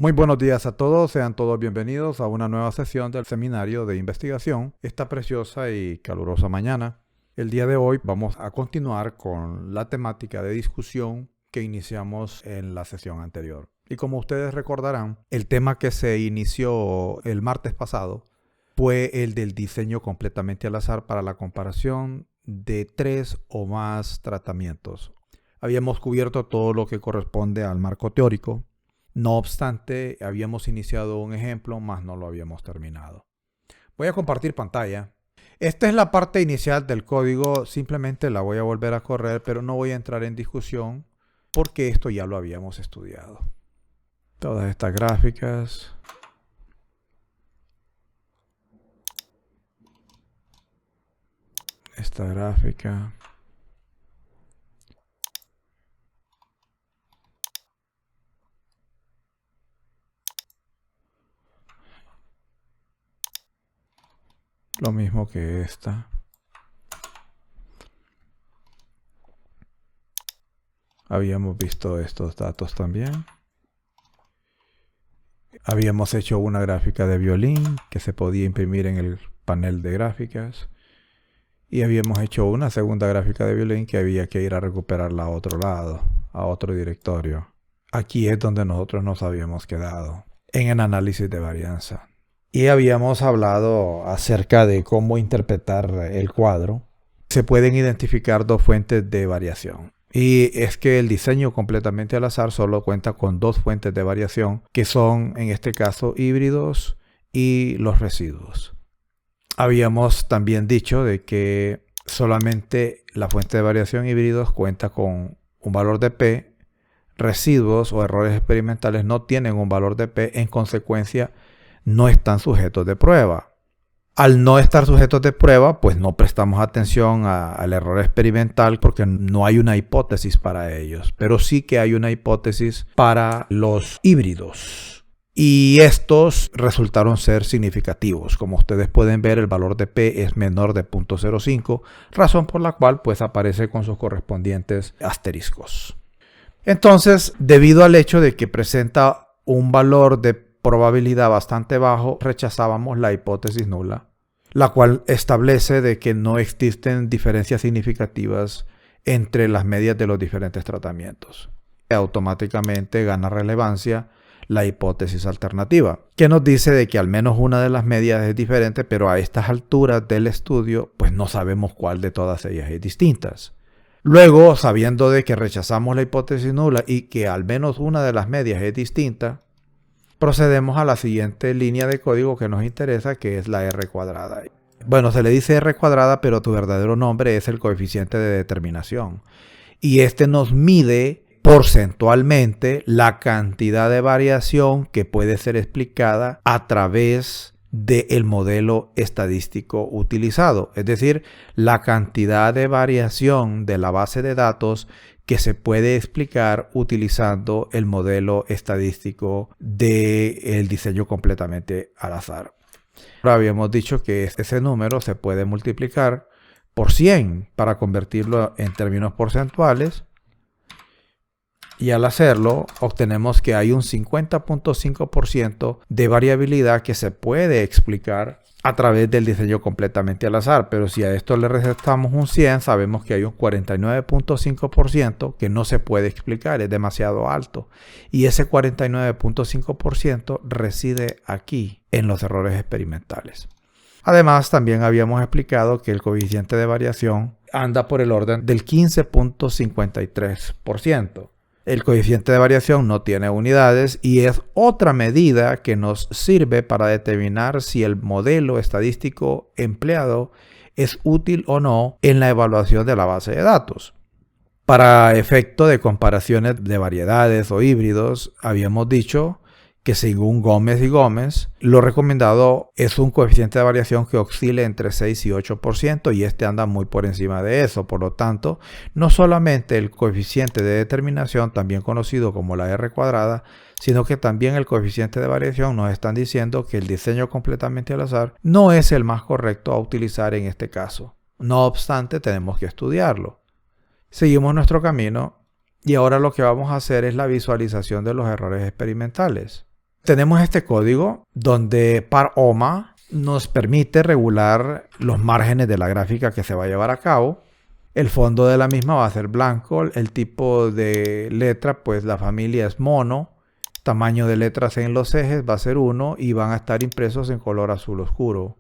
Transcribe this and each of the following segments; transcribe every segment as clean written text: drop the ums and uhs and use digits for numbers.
Muy buenos días a todos, sean todos bienvenidos a una nueva sesión del seminario de investigación esta preciosa y calurosa mañana. El día de hoy vamos a continuar con la temática de discusión que iniciamos en la sesión anterior. Y como ustedes recordarán, el tema que se inició el martes pasado fue el del diseño completamente al azar para la comparación de 3 o más tratamientos. Habíamos cubierto todo lo que corresponde al marco teórico. No obstante, habíamos iniciado un ejemplo, mas no lo habíamos terminado. Voy a compartir pantalla. Esta es la parte inicial del código, simplemente la voy a volver a correr, pero no voy a entrar en discusión porque esto ya lo habíamos estudiado. Todas estas gráficas. Esta gráfica. Lo mismo que esta. Habíamos visto estos datos también. Habíamos hecho una gráfica de violín que se podía imprimir en el panel de gráficas. Y habíamos hecho una segunda gráfica de violín que había que ir a recuperarla a otro lado, a otro directorio. Aquí es donde nosotros nos habíamos quedado, en el análisis de varianza. Y habíamos hablado acerca de cómo interpretar el cuadro. Se pueden identificar dos fuentes de variación. Y es que el diseño completamente al azar solo cuenta con dos fuentes de variación, que son en este caso híbridos y los residuos. Habíamos también dicho de que solamente la fuente de variación híbridos cuenta con un valor de P. Residuos o errores experimentales no tienen un valor de P, en consecuencia no están sujetos de prueba. Al no estar sujetos de prueba, pues no prestamos atención al error experimental porque no hay una hipótesis para ellos. Pero sí que hay una hipótesis para los híbridos. Y estos resultaron ser significativos. Como ustedes pueden ver, el valor de P es menor de 0.05, razón por la cual pues aparece con sus correspondientes asteriscos. Entonces, debido al hecho de que presenta un valor de probabilidad bastante bajo, rechazábamos la hipótesis nula, la cual establece de que no existen diferencias significativas entre las medias de los diferentes tratamientos. Automáticamente gana relevancia la hipótesis alternativa, que nos dice de que al menos una de las medias es diferente, pero a estas alturas del estudio, pues no sabemos cuál de todas ellas es distinta. Luego, sabiendo de que rechazamos la hipótesis nula y que al menos una de las medias es distinta, procedemos a la siguiente línea de código que nos interesa, que es la R cuadrada. Bueno, se le dice R cuadrada, pero tu verdadero nombre es el coeficiente de determinación. Y este nos mide porcentualmente la cantidad de variación que puede ser explicada a través del modelo estadístico utilizado. Es decir, la cantidad de variación de la base de datos que se puede explicar utilizando el modelo estadístico del diseño completamente al azar. Ahora habíamos dicho que ese número se puede multiplicar por 100 para convertirlo en términos porcentuales. Y al hacerlo, obtenemos que hay un 50.5% de variabilidad que se puede explicar a través del diseño completamente al azar. Pero si a esto le restamos un 100, sabemos que hay un 49.5% que no se puede explicar, es demasiado alto. Y ese 49.5% reside aquí, en los errores experimentales. Además, también habíamos explicado que el coeficiente de variación anda por el orden del 15.53%. El coeficiente de variación no tiene unidades y es otra medida que nos sirve para determinar si el modelo estadístico empleado es útil o no en la evaluación de la base de datos. Para efecto de comparaciones de variedades o híbridos, habíamos dicho que según Gómez y Gómez, lo recomendado es un coeficiente de variación que oscile entre 6 y 8% y este anda muy por encima de eso. Por lo tanto, no solamente el coeficiente de determinación, también conocido como la R cuadrada, sino que también el coeficiente de variación nos están diciendo que el diseño completamente al azar no es el más correcto a utilizar en este caso. No obstante, tenemos que estudiarlo. Seguimos nuestro camino y ahora lo que vamos a hacer es la visualización de los errores experimentales. Tenemos este código donde par_oma nos permite regular los márgenes de la gráfica que se va a llevar a cabo. El fondo de la misma va a ser blanco. El tipo de letra, pues la familia es mono. Tamaño de letras en los ejes va a ser 1 y van a estar impresos en color azul oscuro.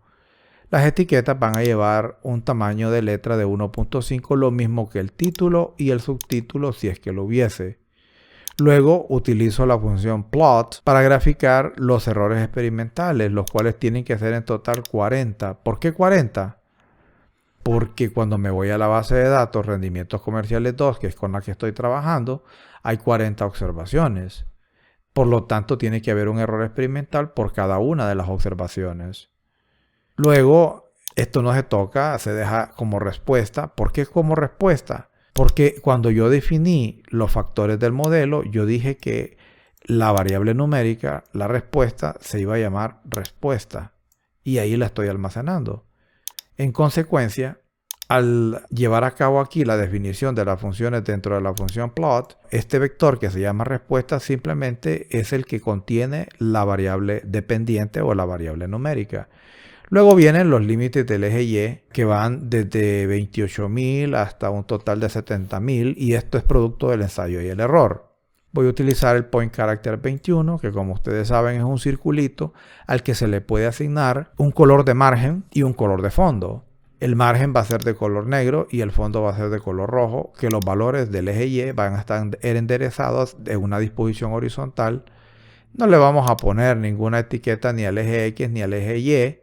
Las etiquetas van a llevar un tamaño de letra de 1.5, lo mismo que el título y el subtítulo si es que lo hubiese. Luego utilizo la función plot para graficar los errores experimentales, los cuales tienen que ser en total 40. ¿Por qué 40? Porque cuando me voy a la base de datos rendimientos comerciales 2, que es con la que estoy trabajando, hay 40 observaciones. Por lo tanto, tiene que haber un error experimental por cada una de las observaciones. Luego, esto no se toca, se deja como respuesta. ¿Por qué como respuesta? Porque cuando yo definí los factores del modelo, yo dije que la variable numérica, la respuesta, se iba a llamar respuesta. Y ahí la estoy almacenando. En consecuencia, al llevar a cabo aquí la definición de las funciones dentro de la función plot, este vector que se llama respuesta simplemente es el que contiene la variable dependiente o la variable numérica. Luego vienen los límites del eje Y, que van desde 28.000 hasta un total de 70.000, y esto es producto del ensayo y el error. Voy a utilizar el point character 21, que como ustedes saben es un circulito al que se le puede asignar un color de margen y un color de fondo. El margen va a ser de color negro y el fondo va a ser de color rojo, que los valores del eje Y van a estar enderezados en una disposición horizontal. No le vamos a poner ninguna etiqueta ni al eje X ni al eje Y.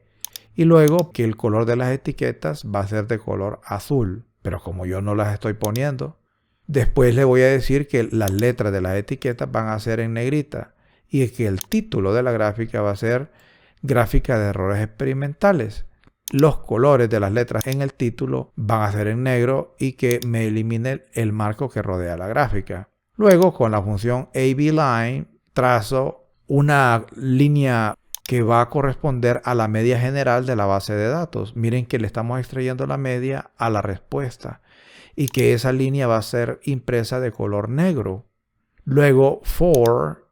Y luego que el color de las etiquetas va a ser de color azul. Pero como yo no las estoy poniendo, después le voy a decir que las letras de las etiquetas van a ser en negrita. Y que el título de la gráfica va a ser gráfica de errores experimentales. Los colores de las letras en el título van a ser en negro y que me elimine el marco que rodea la gráfica. Luego, con la función ABLine, trazo una línea que va a corresponder a la media general de la base de datos. Miren que le estamos extrayendo la media a la respuesta y que esa línea va a ser impresa de color negro. Luego, for,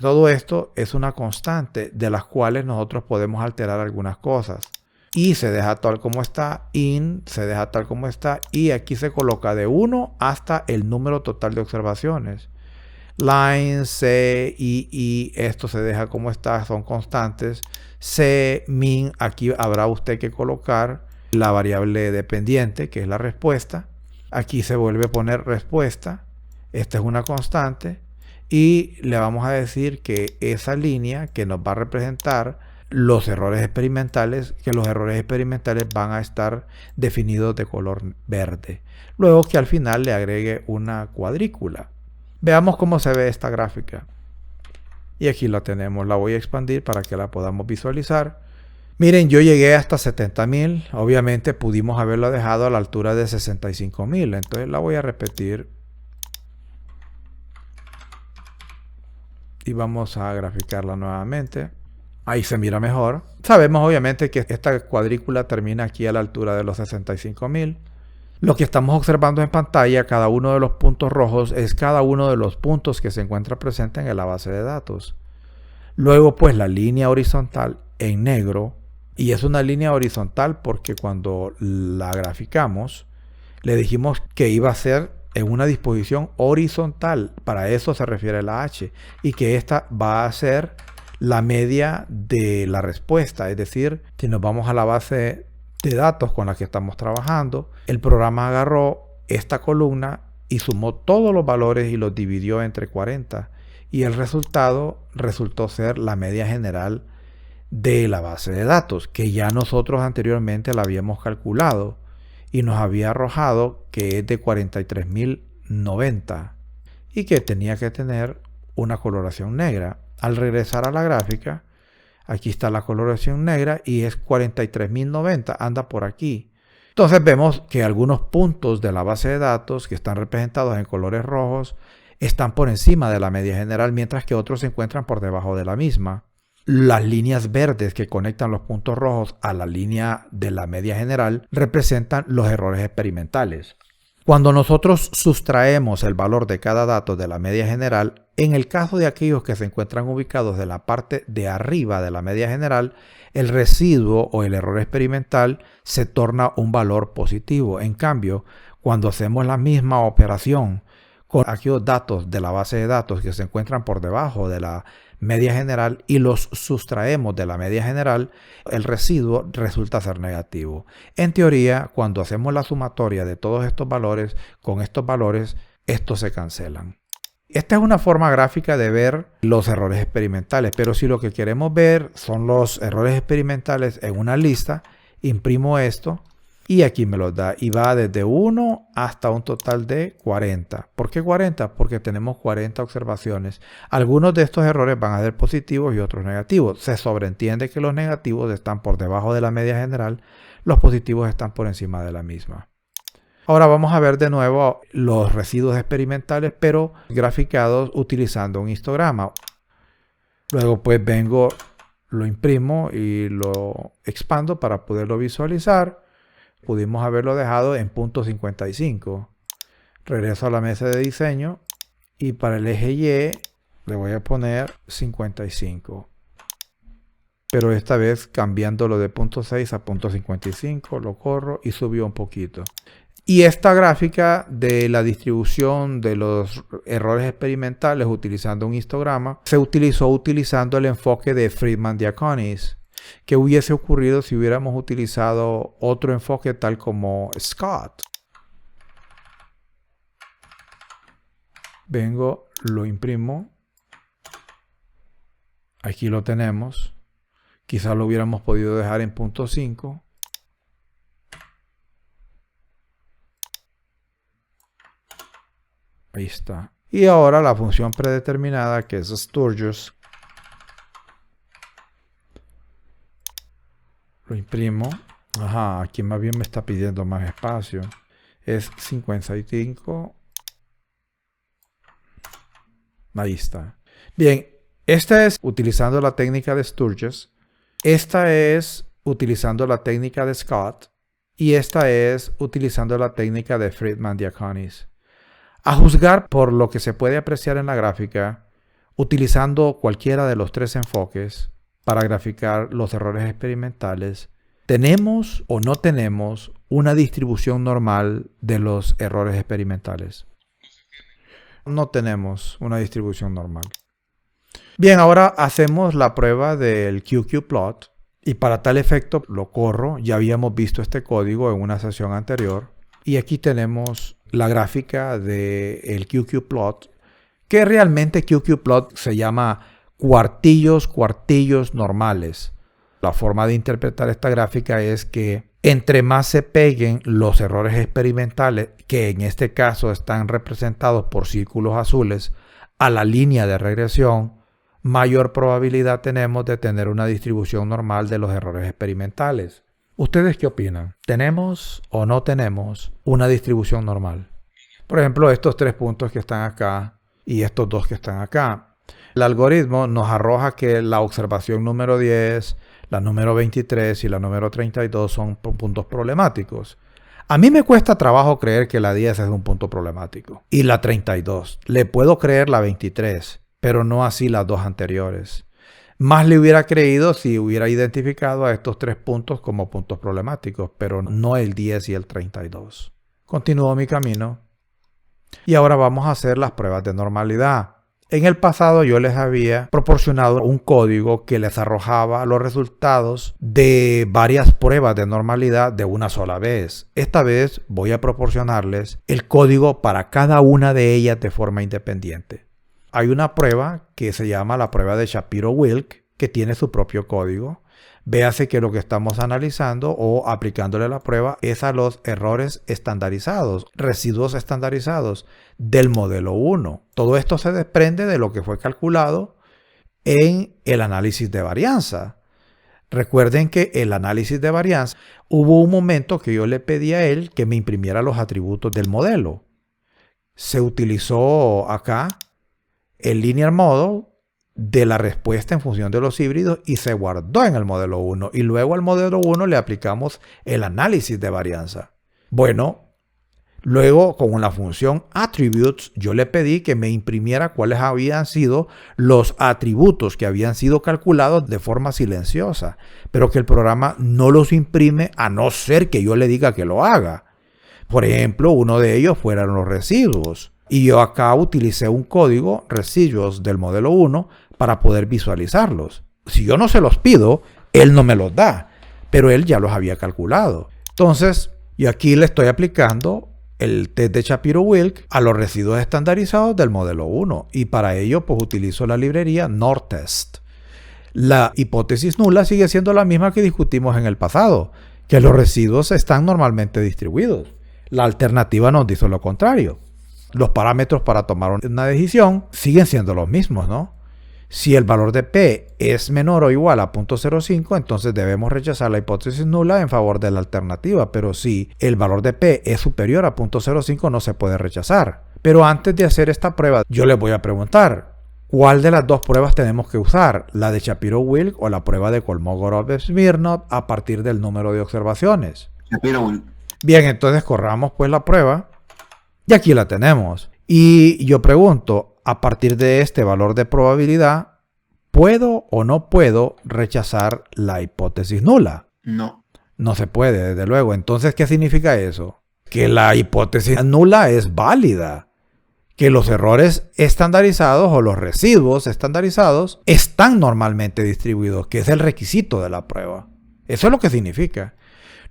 todo esto es una constante de las cuales nosotros podemos alterar algunas cosas. Y se deja tal como está, in se deja tal como está, y aquí se coloca de 1 hasta el número total de observaciones. Line, C, I, esto se deja como está, son constantes. C, min, aquí habrá usted que colocar la variable dependiente, que es la respuesta. Aquí se vuelve a poner respuesta. Esta es una constante. Y le vamos a decir que esa línea que nos va a representar los errores experimentales, que los errores experimentales van a estar definidos de color verde. Luego que al final le agregue una cuadrícula. Veamos cómo se ve esta gráfica. Y aquí la tenemos, la voy a expandir para que la podamos visualizar. Miren, yo llegué hasta 70.000, obviamente pudimos haberlo dejado a la altura de 65.000, entonces la voy a repetir. Y vamos a graficarla nuevamente. Ahí se mira mejor. Sabemos obviamente que esta cuadrícula termina aquí a la altura de los 65.000. Lo que estamos observando en pantalla, cada uno de los puntos rojos es cada uno de los puntos que se encuentra presente en la base de datos. Luego pues la línea horizontal en negro, y es una línea horizontal porque cuando la graficamos le dijimos que iba a ser en una disposición horizontal. Para eso se refiere la H, y que esta va a ser la media de la respuesta. Es decir, si nos vamos a la base de datos con la que estamos trabajando, el programa agarró esta columna y sumó todos los valores y los dividió entre 40, y el resultado resultó ser la media general de la base de datos, que ya nosotros anteriormente la habíamos calculado y nos había arrojado que es de 43.090 y que tenía que tener una coloración negra. Al regresar a la gráfica, aquí está la coloración negra y es 43.090, anda por aquí. Entonces vemos que algunos puntos de la base de datos que están representados en colores rojos están por encima de la media general, mientras que otros se encuentran por debajo de la misma. Las líneas verdes que conectan los puntos rojos a la línea de la media general representan los errores experimentales. Cuando nosotros sustraemos el valor de cada dato de la media general, en el caso de aquellos que se encuentran ubicados en la parte de arriba de la media general, el residuo o el error experimental se torna un valor positivo. En cambio, cuando hacemos la misma operación con aquellos datos de la base de datos que se encuentran por debajo de la media general y los sustraemos de la media general, el residuo resulta ser negativo. En teoría, cuando hacemos la sumatoria de todos estos valores con estos valores, estos se cancelan. Esta es una forma gráfica de ver los errores experimentales, pero si lo que queremos ver son los errores experimentales en una lista, imprimo esto y aquí me los da y va desde 1 hasta un total de 40. ¿Por qué 40? Porque tenemos 40 observaciones. Algunos de estos errores van a ser positivos y otros negativos. Se sobreentiende que los negativos están por debajo de la media general, los positivos están por encima de la misma. Ahora vamos a ver de nuevo los residuos experimentales, pero graficados utilizando un histograma. Luego pues vengo, lo imprimo y lo expando para poderlo visualizar. Pudimos haberlo dejado en punto 55. Regreso a la mesa de diseño y para el eje Y le voy a poner 55. Pero esta vez cambiándolo de punto 6 a punto 55, lo corro y subió un poquito. Y esta gráfica de la distribución de los errores experimentales utilizando un histograma se utilizó utilizando el enfoque de Friedman-Diaconis. ¿Qué hubiese ocurrido si hubiéramos utilizado otro enfoque tal como Scott? Vengo, lo imprimo. Aquí lo tenemos. Quizás lo hubiéramos podido dejar en punto 5. Ahí está. Y ahora la función predeterminada que es Sturgis. Lo imprimo. Ajá, aquí más bien me está pidiendo más espacio. Es 55. Ahí está. Bien, esta es utilizando la técnica de Sturgis. Esta es utilizando la técnica de Scott. Y esta es utilizando la técnica de Friedman-Diaconis. A juzgar por lo que se puede apreciar en la gráfica, utilizando cualquiera de los tres enfoques para graficar los errores experimentales, ¿tenemos o no tenemos una distribución normal de los errores experimentales? No tenemos una distribución normal. Bien, ahora hacemos la prueba del QQ-plot y para tal efecto lo corro. Ya habíamos visto este código en una sesión anterior y aquí tenemos la gráfica del QQ-plot, que realmente QQ-plot se llama cuartillos normales. La forma de interpretar esta gráfica es que entre más se peguen los errores experimentales, que en este caso están representados por círculos azules, a la línea de regresión, mayor probabilidad tenemos de tener una distribución normal de los errores experimentales. ¿Ustedes qué opinan? ¿Tenemos o no tenemos una distribución normal? Por ejemplo, estos tres puntos que están acá y estos dos que están acá. El algoritmo nos arroja que la observación número 10, la número 23 y la número 32 son puntos problemáticos. A mí me cuesta trabajo creer que la 10 es un punto problemático. Y la 32. Le puedo creer la 23, pero no así las dos anteriores. Más le hubiera creído si hubiera identificado a estos tres puntos como puntos problemáticos, pero no el 10 y el 32. Continúo mi camino. Y ahora vamos a hacer las pruebas de normalidad. En el pasado yo les había proporcionado un código que les arrojaba los resultados de varias pruebas de normalidad de una sola vez. Esta vez voy a proporcionarles el código para cada una de ellas de forma independiente. Hay una prueba que se llama la prueba de Shapiro-Wilk, que tiene su propio código. Véase que lo que estamos analizando o aplicándole la prueba es a los errores estandarizados, residuos estandarizados del modelo 1. Todo esto se desprende de lo que fue calculado en el análisis de varianza. Recuerden que el análisis de varianza, hubo un momento que yo le pedí a él que me imprimiera los atributos del modelo. Se utilizó acá el linear model de la respuesta en función de los híbridos y se guardó en el modelo 1 y luego al modelo 1 le aplicamos el análisis de varianza. Bueno, Luego, con la función attributes, yo le pedí que me imprimiera cuáles habían sido los atributos que habían sido calculados de forma silenciosa, pero que el programa no los imprime a no ser que yo le diga que lo haga. Por ejemplo, uno de ellos fueron los residuos. Y yo acá utilicé un código, residuos del modelo 1, para poder visualizarlos. Si yo no se los pido, él no me los da, pero él ya los había calculado. Entonces, yo aquí le estoy aplicando el test de Shapiro-Wilk a los residuos estandarizados del modelo 1. Y para ello, pues utilizo la librería NORTEST. La hipótesis nula sigue siendo la misma que discutimos en el pasado, que los residuos están normalmente distribuidos. La alternativa nos dice lo contrario. Los parámetros para tomar una decisión siguen siendo los mismos, ¿no? Si el valor de P es menor o igual a 0.05, entonces debemos rechazar la hipótesis nula en favor de la alternativa. Pero si el valor de P es superior a 0.05, no se puede rechazar. Pero antes de hacer esta prueba, yo les voy a preguntar, ¿cuál de las dos pruebas tenemos que usar? ¿La de Shapiro-Wilk o la prueba de Kolmogorov-Smirnov a partir del número de observaciones? Shapiro-Wilk. Bien, entonces corramos pues la prueba y aquí la tenemos. Y yo pregunto, a partir de este valor de probabilidad, ¿puedo o no puedo rechazar la hipótesis nula? No. No se puede, desde luego. Entonces, ¿qué significa eso? Que la hipótesis nula es válida. Que los errores estandarizados o los residuos estandarizados están normalmente distribuidos, que es el requisito de la prueba. Eso es lo que significa.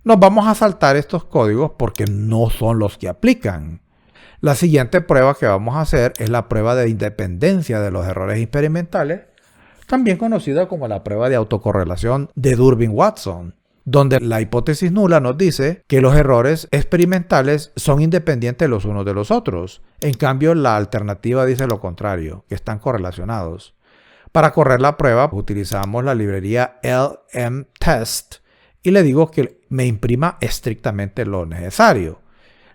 Nos vamos a saltar estos códigos porque no son los que aplican. La siguiente prueba que vamos a hacer es la prueba de independencia de los errores experimentales, también conocida como la prueba de autocorrelación de Durbin-Watson, donde la hipótesis nula nos dice que los errores experimentales son independientes los unos de los otros. En cambio, la alternativa dice lo contrario, que están correlacionados. Para correr la prueba utilizamos la librería lmtest y le digo que me imprima estrictamente lo necesario.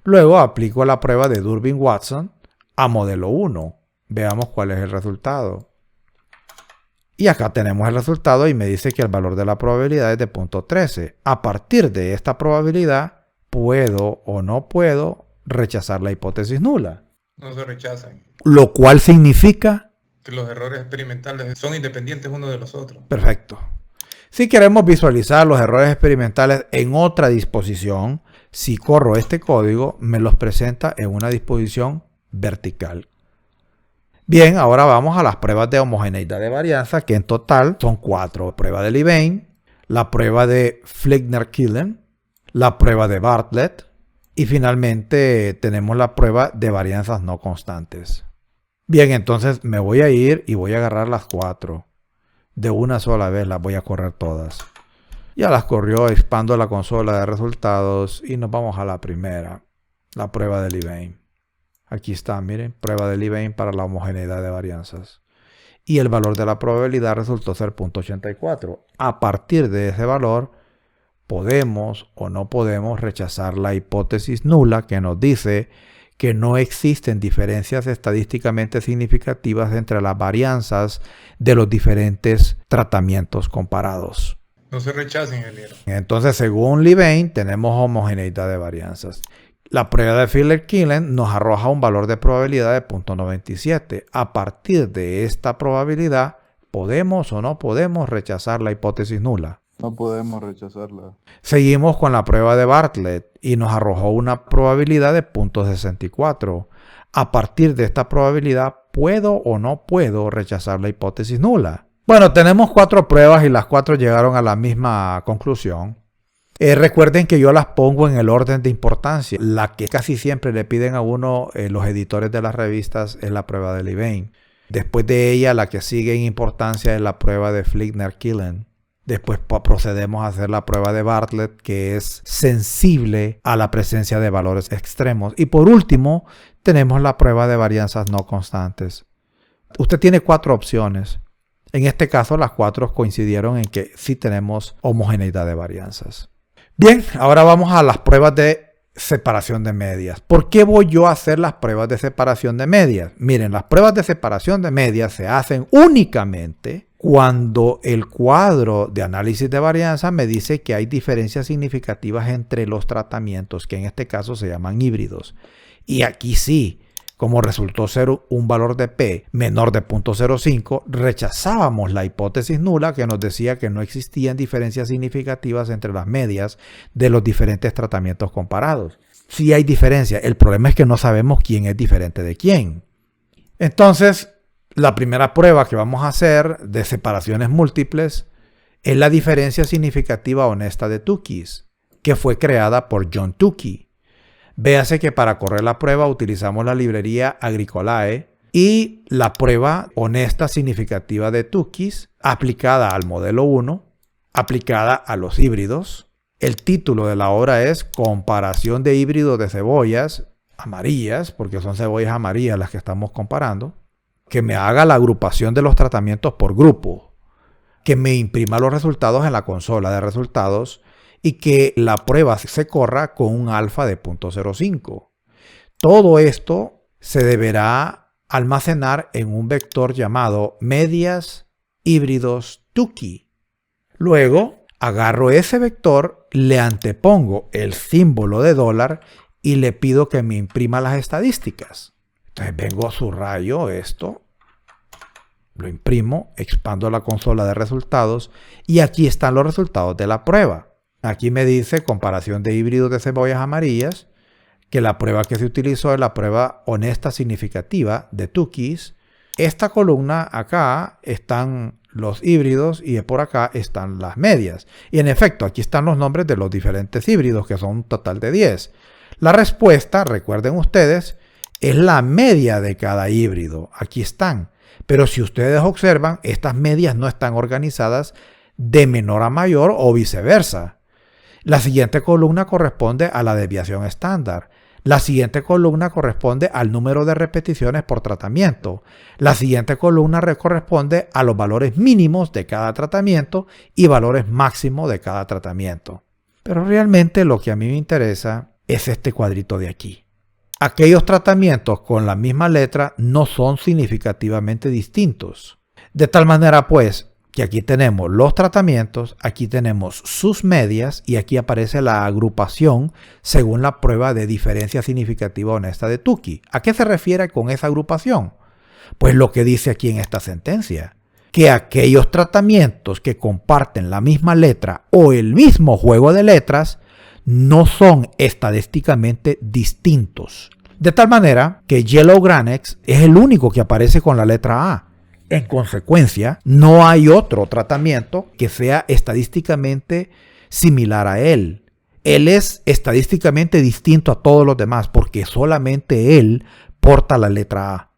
Luego aplico la prueba de Durbin-Watson a modelo 1. Veamos cuál es el resultado. Y acá tenemos el resultado y me dice que el valor de la probabilidad es de 0.13. A partir de esta probabilidad, ¿puedo o no puedo rechazar la hipótesis nula? No se rechazan. Lo cual significa Que los errores experimentales son independientes unos de los otros. perfecto. Si queremos visualizar los errores experimentales en otra disposición, si corro este código, me los presenta en una disposición vertical. Bien, ahora vamos a las pruebas de homogeneidad de varianza, que en total son 4. Prueba de Levene, la prueba de Fleckner-Killen, la prueba de Bartlett y finalmente tenemos la prueba de varianzas no constantes. Bien, entonces me voy a ir y voy a agarrar las 4. De una sola vez las voy a correr todas. Ya las corrió, expando la consola de resultados y nos vamos a la primera, la prueba de Levene. Aquí está, miren, prueba de Levene para la homogeneidad de varianzas. Y el valor de la probabilidad resultó ser 0.84. A partir de ese valor, podemos o no podemos rechazar la hipótesis nula que nos dice que no existen diferencias estadísticamente significativas entre las varianzas de los diferentes tratamientos comparados. No se rechacen, ingeniero. Entonces, según Levene, tenemos homogeneidad de varianzas. La prueba de Fleckner-Killen nos arroja un valor de probabilidad de 0.97. A partir de esta probabilidad, ¿podemos o no podemos rechazar la hipótesis nula? No podemos rechazarla. Seguimos con la prueba de Bartlett y nos arrojó una probabilidad de 0.64. A partir de esta probabilidad, ¿puedo o no puedo rechazar la hipótesis nula? Bueno, tenemos 4 pruebas y las 4 llegaron a la misma conclusión. Recuerden que yo las pongo en el orden de importancia. La que casi siempre le piden a uno los editores de las revistas es la prueba de Levene. Después de ella, la que sigue en importancia es la prueba de Fleckner-Killen. Después procedemos a hacer la prueba de Bartlett, que es sensible a la presencia de valores extremos. Y por último, tenemos la prueba de varianzas no constantes. Usted tiene 4 opciones. En este caso, las 4 coincidieron en que sí tenemos homogeneidad de varianzas. Bien, ahora vamos a las pruebas de separación de medias. ¿Por qué voy yo a hacer las pruebas de separación de medias? Miren, las pruebas de separación de medias se hacen únicamente cuando el cuadro de análisis de varianza me dice que hay diferencias significativas entre los tratamientos, que en este caso se llaman híbridos. Y aquí sí, como resultó ser un valor de P menor de 0.05, rechazábamos la hipótesis nula que nos decía que no existían diferencias significativas entre las medias de los diferentes tratamientos comparados. Sí hay diferencia, el problema es que no sabemos quién es diferente de quién. Entonces, la primera prueba que vamos a hacer de separaciones múltiples es la diferencia significativa honesta de Tukey's, que fue creada por John Tukey. Véase que para correr la prueba utilizamos la librería Agricolae y la prueba honesta significativa de Tukey's aplicada al modelo 1, aplicada a los híbridos. El título de la obra es Comparación de híbridos de cebollas amarillas, porque son cebollas amarillas las que estamos comparando. Que me haga la agrupación de los tratamientos por grupo, que me imprima los resultados en la consola de resultados y que la prueba se corra con un alfa de 0.05. Todo esto se deberá almacenar en un vector llamado medias híbridos Tukey. Luego agarro ese vector, le antepongo el símbolo de dólar y le pido que me imprima las estadísticas. Entonces vengo, subrayo esto, lo imprimo, expando la consola de resultados y aquí están los resultados de la prueba. Aquí me dice comparación de híbridos de cebollas amarillas, que la prueba que se utilizó es la prueba honesta significativa de Tukey's. Esta columna acá están los híbridos y por acá están las medias. Y en efecto, aquí están los nombres de los diferentes híbridos, que son un total de 10. La respuesta, recuerden ustedes, es la media de cada híbrido. Aquí están. Pero si ustedes observan, estas medias no están organizadas de menor a mayor o viceversa. La siguiente columna corresponde a la desviación estándar. La siguiente columna corresponde al número de repeticiones por tratamiento. La siguiente columna corresponde a los valores mínimos de cada tratamiento y valores máximos de cada tratamiento. Pero realmente lo que a mí me interesa es este cuadrito de aquí. Aquellos tratamientos con la misma letra no son significativamente distintos. De tal manera pues que aquí tenemos los tratamientos, aquí tenemos sus medias y aquí aparece la agrupación según la prueba de diferencia significativa honesta de Tukey. ¿A qué se refiere con esa agrupación? Pues lo que dice aquí en esta sentencia, que aquellos tratamientos que comparten la misma letra o el mismo juego de letras no son estadísticamente distintos. De tal manera que Yellow Granex es el único que aparece con la letra A. En consecuencia, no hay otro tratamiento que sea estadísticamente similar a él. Él es estadísticamente distinto a todos los demás porque solamente él porta la letra A.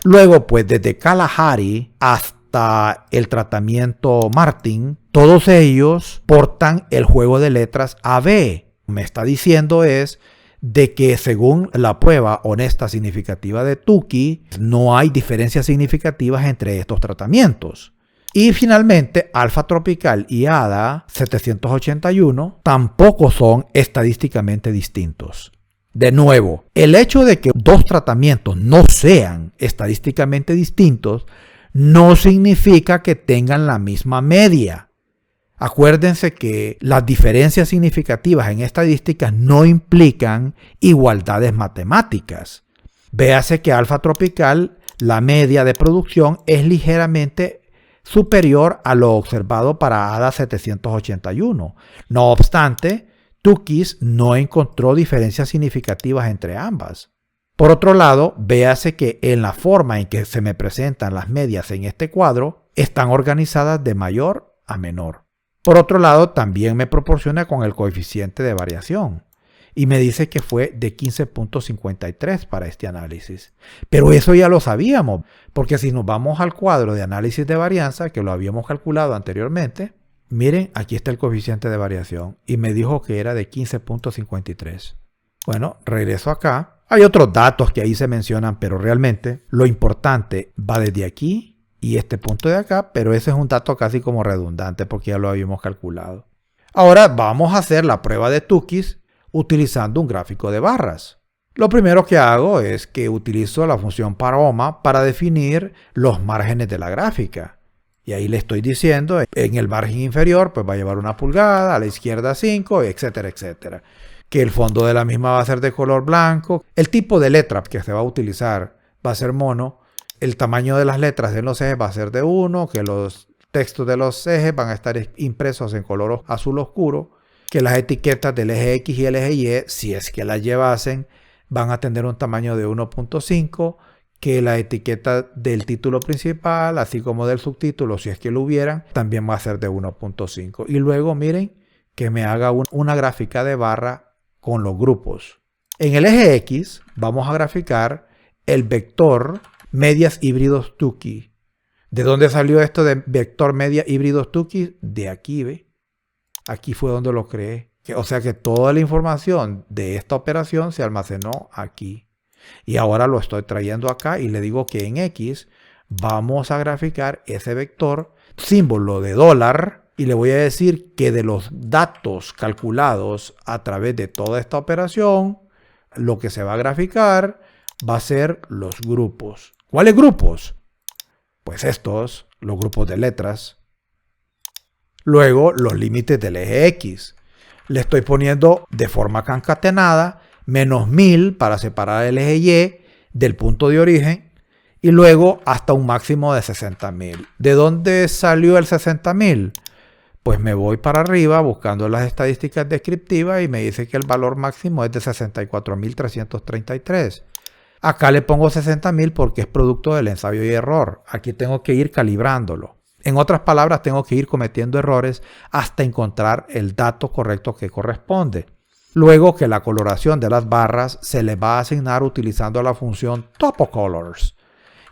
Luego, pues desde Kalahari hasta el tratamiento Martin, todos ellos portan el juego de letras AB. Me está diciendo es de que según la prueba honesta significativa de Tukey, no hay diferencias significativas entre estos tratamientos. Y finalmente, Alfa Tropical y ADA 781 tampoco son estadísticamente distintos. De nuevo, el hecho de que dos tratamientos no sean estadísticamente distintos no significa que tengan la misma media. Acuérdense que las diferencias significativas en estadísticas no implican igualdades matemáticas. Véase que Alfa Tropical, la media de producción es ligeramente superior a lo observado para ADA 781. No obstante, Tukey's no encontró diferencias significativas entre ambas. Por otro lado, véase que en la forma en que se me presentan las medias en este cuadro, están organizadas de mayor a menor. Por otro lado, también me proporciona con el coeficiente de variación y me dice que fue de 15.53 para este análisis. Pero eso ya lo sabíamos, porque si nos vamos al cuadro de análisis de varianza, que lo habíamos calculado anteriormente, miren, aquí está el coeficiente de variación y me dijo que era de 15.53. Bueno, regreso acá. Hay otros datos que ahí se mencionan, pero realmente lo importante va desde aquí y este punto de acá, pero ese es un dato casi como redundante porque ya lo habíamos calculado. Ahora vamos a hacer la prueba de Tukey's utilizando un gráfico de barras. Lo primero que hago es que utilizo la función paroma para definir los márgenes de la gráfica. Y ahí le estoy diciendo, en el margen inferior, pues va a llevar 1 pulgada, a la izquierda 5, etcétera, etcétera. Que el fondo de la misma va a ser de color blanco. El tipo de letra que se va a utilizar va a ser mono. El tamaño de las letras en los ejes va a ser de 1, que los textos de los ejes van a estar impresos en color azul oscuro, que las etiquetas del eje X y el eje Y, si es que las llevasen, van a tener un tamaño de 1.5, que la etiqueta del título principal, así como del subtítulo, si es que lo hubieran, también va a ser de 1.5. Y luego miren que me haga una gráfica de barra con los grupos. En el eje X vamos a graficar el vector medias híbridos Tukey. ¿De dónde salió esto de vector media híbridos Tukey? De aquí, ¿ve? Aquí fue donde lo creé. O sea que toda la información de esta operación se almacenó aquí. Y ahora lo estoy trayendo acá y le digo que en X vamos a graficar ese vector, símbolo de dólar, y le voy a decir que de los datos calculados a través de toda esta operación, lo que se va a graficar va a ser los grupos. ¿Cuáles grupos? Pues estos, los grupos de letras. Luego, los límites del eje X. Le estoy poniendo de forma concatenada menos 1000 para separar el eje Y del punto de origen y luego hasta un máximo de 60.000. ¿De dónde salió el 60.000? Pues me voy para arriba buscando las estadísticas descriptivas y me dice que el valor máximo es de 64.333. Acá le pongo 60.000 porque es producto del ensayo y error. Aquí tengo que ir calibrándolo. En otras palabras, tengo que ir cometiendo errores hasta encontrar el dato correcto que corresponde. Luego que la coloración de las barras se le va a asignar utilizando la función TopoColors.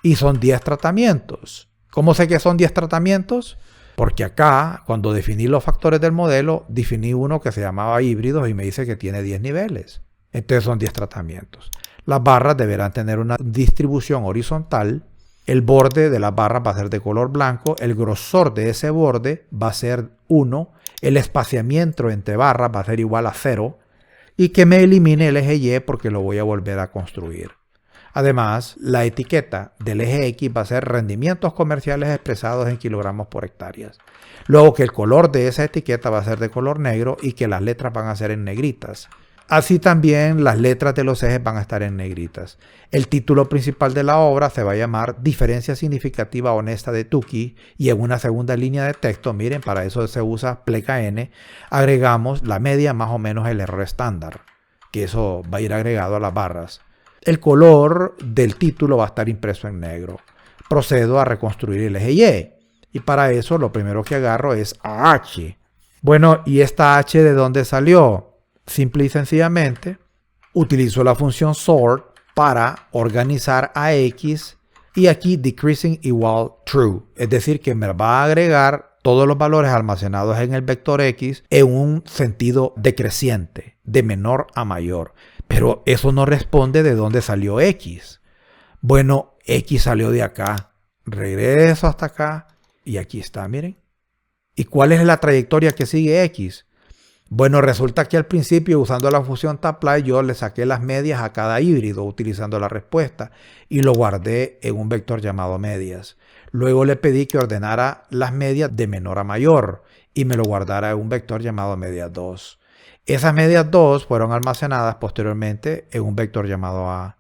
Y son 10 tratamientos. ¿Cómo sé que son 10 tratamientos? Porque acá, cuando definí los factores del modelo, definí uno que se llamaba híbridos y me dice que tiene 10 niveles. Entonces son 10 tratamientos. Las barras deberán tener una distribución horizontal. El borde de las barras va a ser de color blanco. El grosor de ese borde va a ser 1. El espaciamiento entre barras va a ser igual a 0. Y que me elimine el eje Y porque lo voy a volver a construir. Además, la etiqueta del eje X va a ser rendimientos comerciales expresados en kilogramos por hectáreas. Luego que el color de esa etiqueta va a ser de color negro y que las letras van a ser en negritas. Así también las letras de los ejes van a estar en negritas. El título principal de la obra se va a llamar Diferencia significativa honesta de Tukey y en una segunda línea de texto, miren, para eso se usa pleca N, agregamos la media más o menos el error estándar, que eso va a ir agregado a las barras. El color del título va a estar impreso en negro. Procedo a reconstruir el eje Y y para eso lo primero que agarro es a H. Bueno, ¿y esta H de dónde salió? Simple y sencillamente, utilizo la función sort para organizar a X y aquí decreasing igual true. Es decir, que me va a agregar todos los valores almacenados en el vector X en un sentido decreciente, de menor a mayor. Pero eso no responde de dónde salió X. Bueno, X salió de acá. Regreso hasta acá y aquí está, miren. ¿Y cuál es la trayectoria que sigue X? Bueno, resulta que al principio, usando la función tapply, yo le saqué las medias a cada híbrido utilizando la respuesta y lo guardé en un vector llamado medias. Luego le pedí que ordenara las medias de menor a mayor y me lo guardara en un vector llamado medias 2. Esas medias 2 fueron almacenadas posteriormente en un vector llamado A.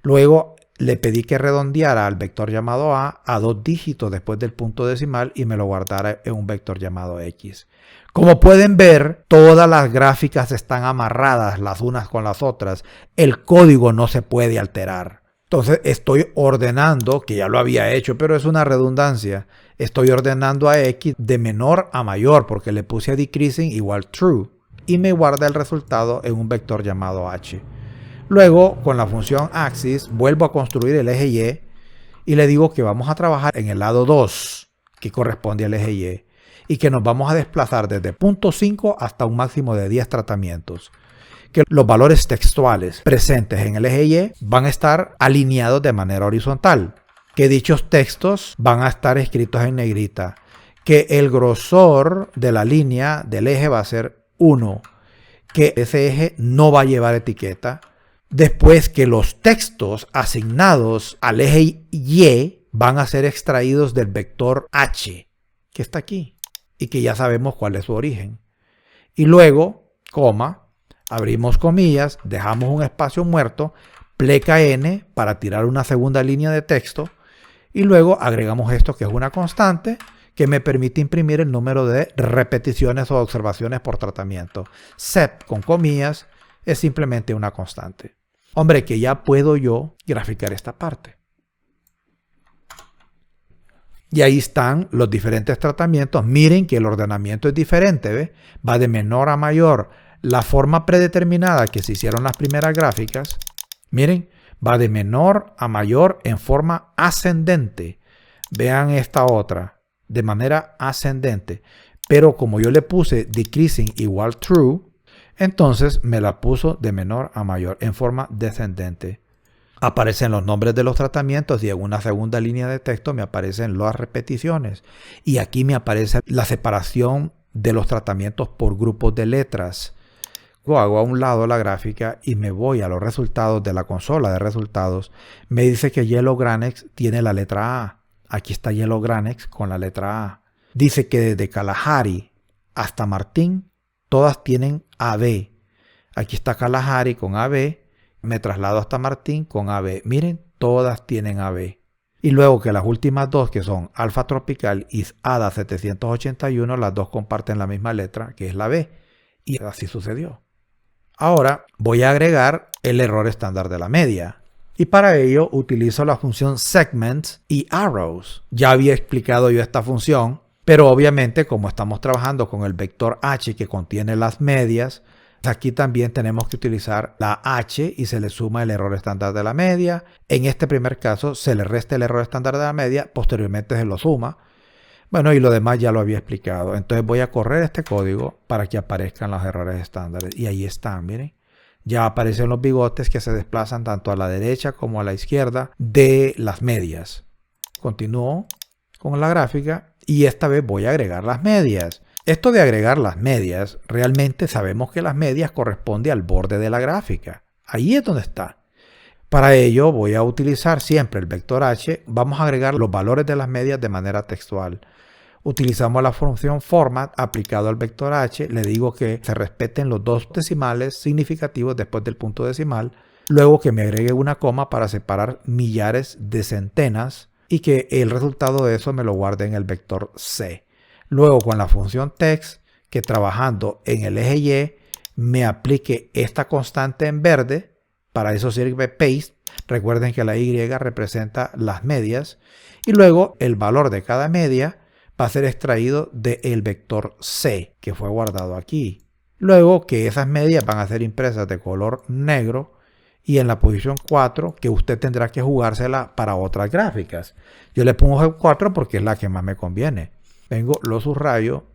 Luego le pedí que redondeara al vector llamado A 2 dígitos después del punto decimal y me lo guardara en un vector llamado X. Como pueden ver, todas las gráficas están amarradas las unas con las otras. El código no se puede alterar. Entonces estoy ordenando, que ya lo había hecho, pero es una redundancia. Estoy ordenando a X de menor a mayor porque le puse a decreasing igual true. Y me guarda el resultado en un vector llamado H. Luego, con la función axis, vuelvo a construir el eje Y y le digo que vamos a trabajar en el lado 2, que corresponde al eje Y, y que nos vamos a desplazar desde punto 5 hasta un máximo de 10 tratamientos. Que los valores textuales presentes en el eje Y van a estar alineados de manera horizontal. Que dichos textos van a estar escritos en negrita. Que el grosor de la línea del eje va a ser 1. Que ese eje no va a llevar etiqueta. Después que los textos asignados al eje Y van a ser extraídos del vector H. que está aquí y que ya sabemos cuál es su origen. Y luego, coma, abrimos comillas, dejamos un espacio muerto, pleca n para tirar una segunda línea de texto y luego agregamos esto que es una constante que me permite imprimir el número de repeticiones o observaciones por tratamiento. Sep con comillas es simplemente una constante. Hombre, que ya puedo yo graficar esta parte. Y ahí están los diferentes tratamientos. Miren que el ordenamiento es diferente, ¿ve? Va de menor a mayor. La forma predeterminada que se hicieron las primeras gráficas, miren, va de menor a mayor en forma ascendente. Vean esta otra, de manera ascendente. Pero como yo le puse decreasing igual true, entonces me la puso de menor a mayor en forma descendente. Aparecen los nombres de los tratamientos y en una segunda línea de texto me aparecen las repeticiones. Y aquí me aparece la separación de los tratamientos por grupos de letras. Yo hago a un lado la gráfica y me voy a los resultados de la consola de resultados. Me dice que Yellow Granex tiene la letra A. Aquí está Yellow Granex con la letra A. Dice que desde Kalahari hasta Martín todas tienen AB. Aquí está Kalahari con AB. Me traslado hasta Martín con AB. Miren, todas tienen AB. Y luego que las últimas dos, que son Alfa Tropical y ADA 781, las dos comparten la misma letra, que es la B. Y así sucedió. Ahora voy a agregar el error estándar de la media. Y para ello utilizo la función segments y arrows. Ya había explicado yo esta función, pero obviamente como estamos trabajando con el vector h que contiene las medias, aquí también tenemos que utilizar la h y se le suma el error estándar de la media. En este primer caso se le resta el error estándar de la media, posteriormente se lo suma. Bueno, y lo demás ya lo había explicado. Entonces voy a correr este código para que aparezcan los errores estándares. Y ahí están, miren. Ya aparecen los bigotes que se desplazan tanto a la derecha como a la izquierda de las medias. Continúo con la gráfica y esta vez voy a agregar las medias. Esto de agregar las medias, realmente sabemos que las medias corresponde al borde de la gráfica. Ahí es donde está. Para ello voy a utilizar siempre el vector h. Vamos a agregar los valores de las medias de manera textual. Utilizamos la función format aplicado al vector h. Le digo que se respeten los dos decimales significativos después del punto decimal. Luego que me agregue una coma para separar millares de centenas y que el resultado de eso me lo guarde en el vector c. Luego con la función text, que trabajando en el eje y me aplique esta constante en verde. Para eso sirve paste. Recuerden que la y representa las medias. Y luego el valor de cada media va a ser extraído del vector c, que fue guardado aquí. Luego que esas medias van a ser impresas de color negro y en la posición 4, que usted tendrá que jugársela para otras gráficas. Yo le pongo 4 porque es la que más me conviene. Vengo, lo subrayo.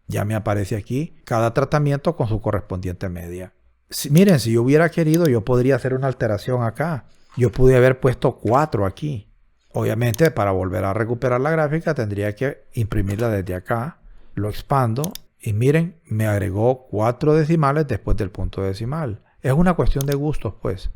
Ya me aparece aquí cada tratamiento con su correspondiente media. Miren, si yo hubiera querido, yo podría hacer una alteración acá. Yo pude haber puesto 4 aquí. Obviamente, para volver a recuperar la gráfica, tendría que imprimirla desde acá. Lo expando y miren, me agregó 4 decimales después del punto decimal. Es una cuestión de gustos, pues.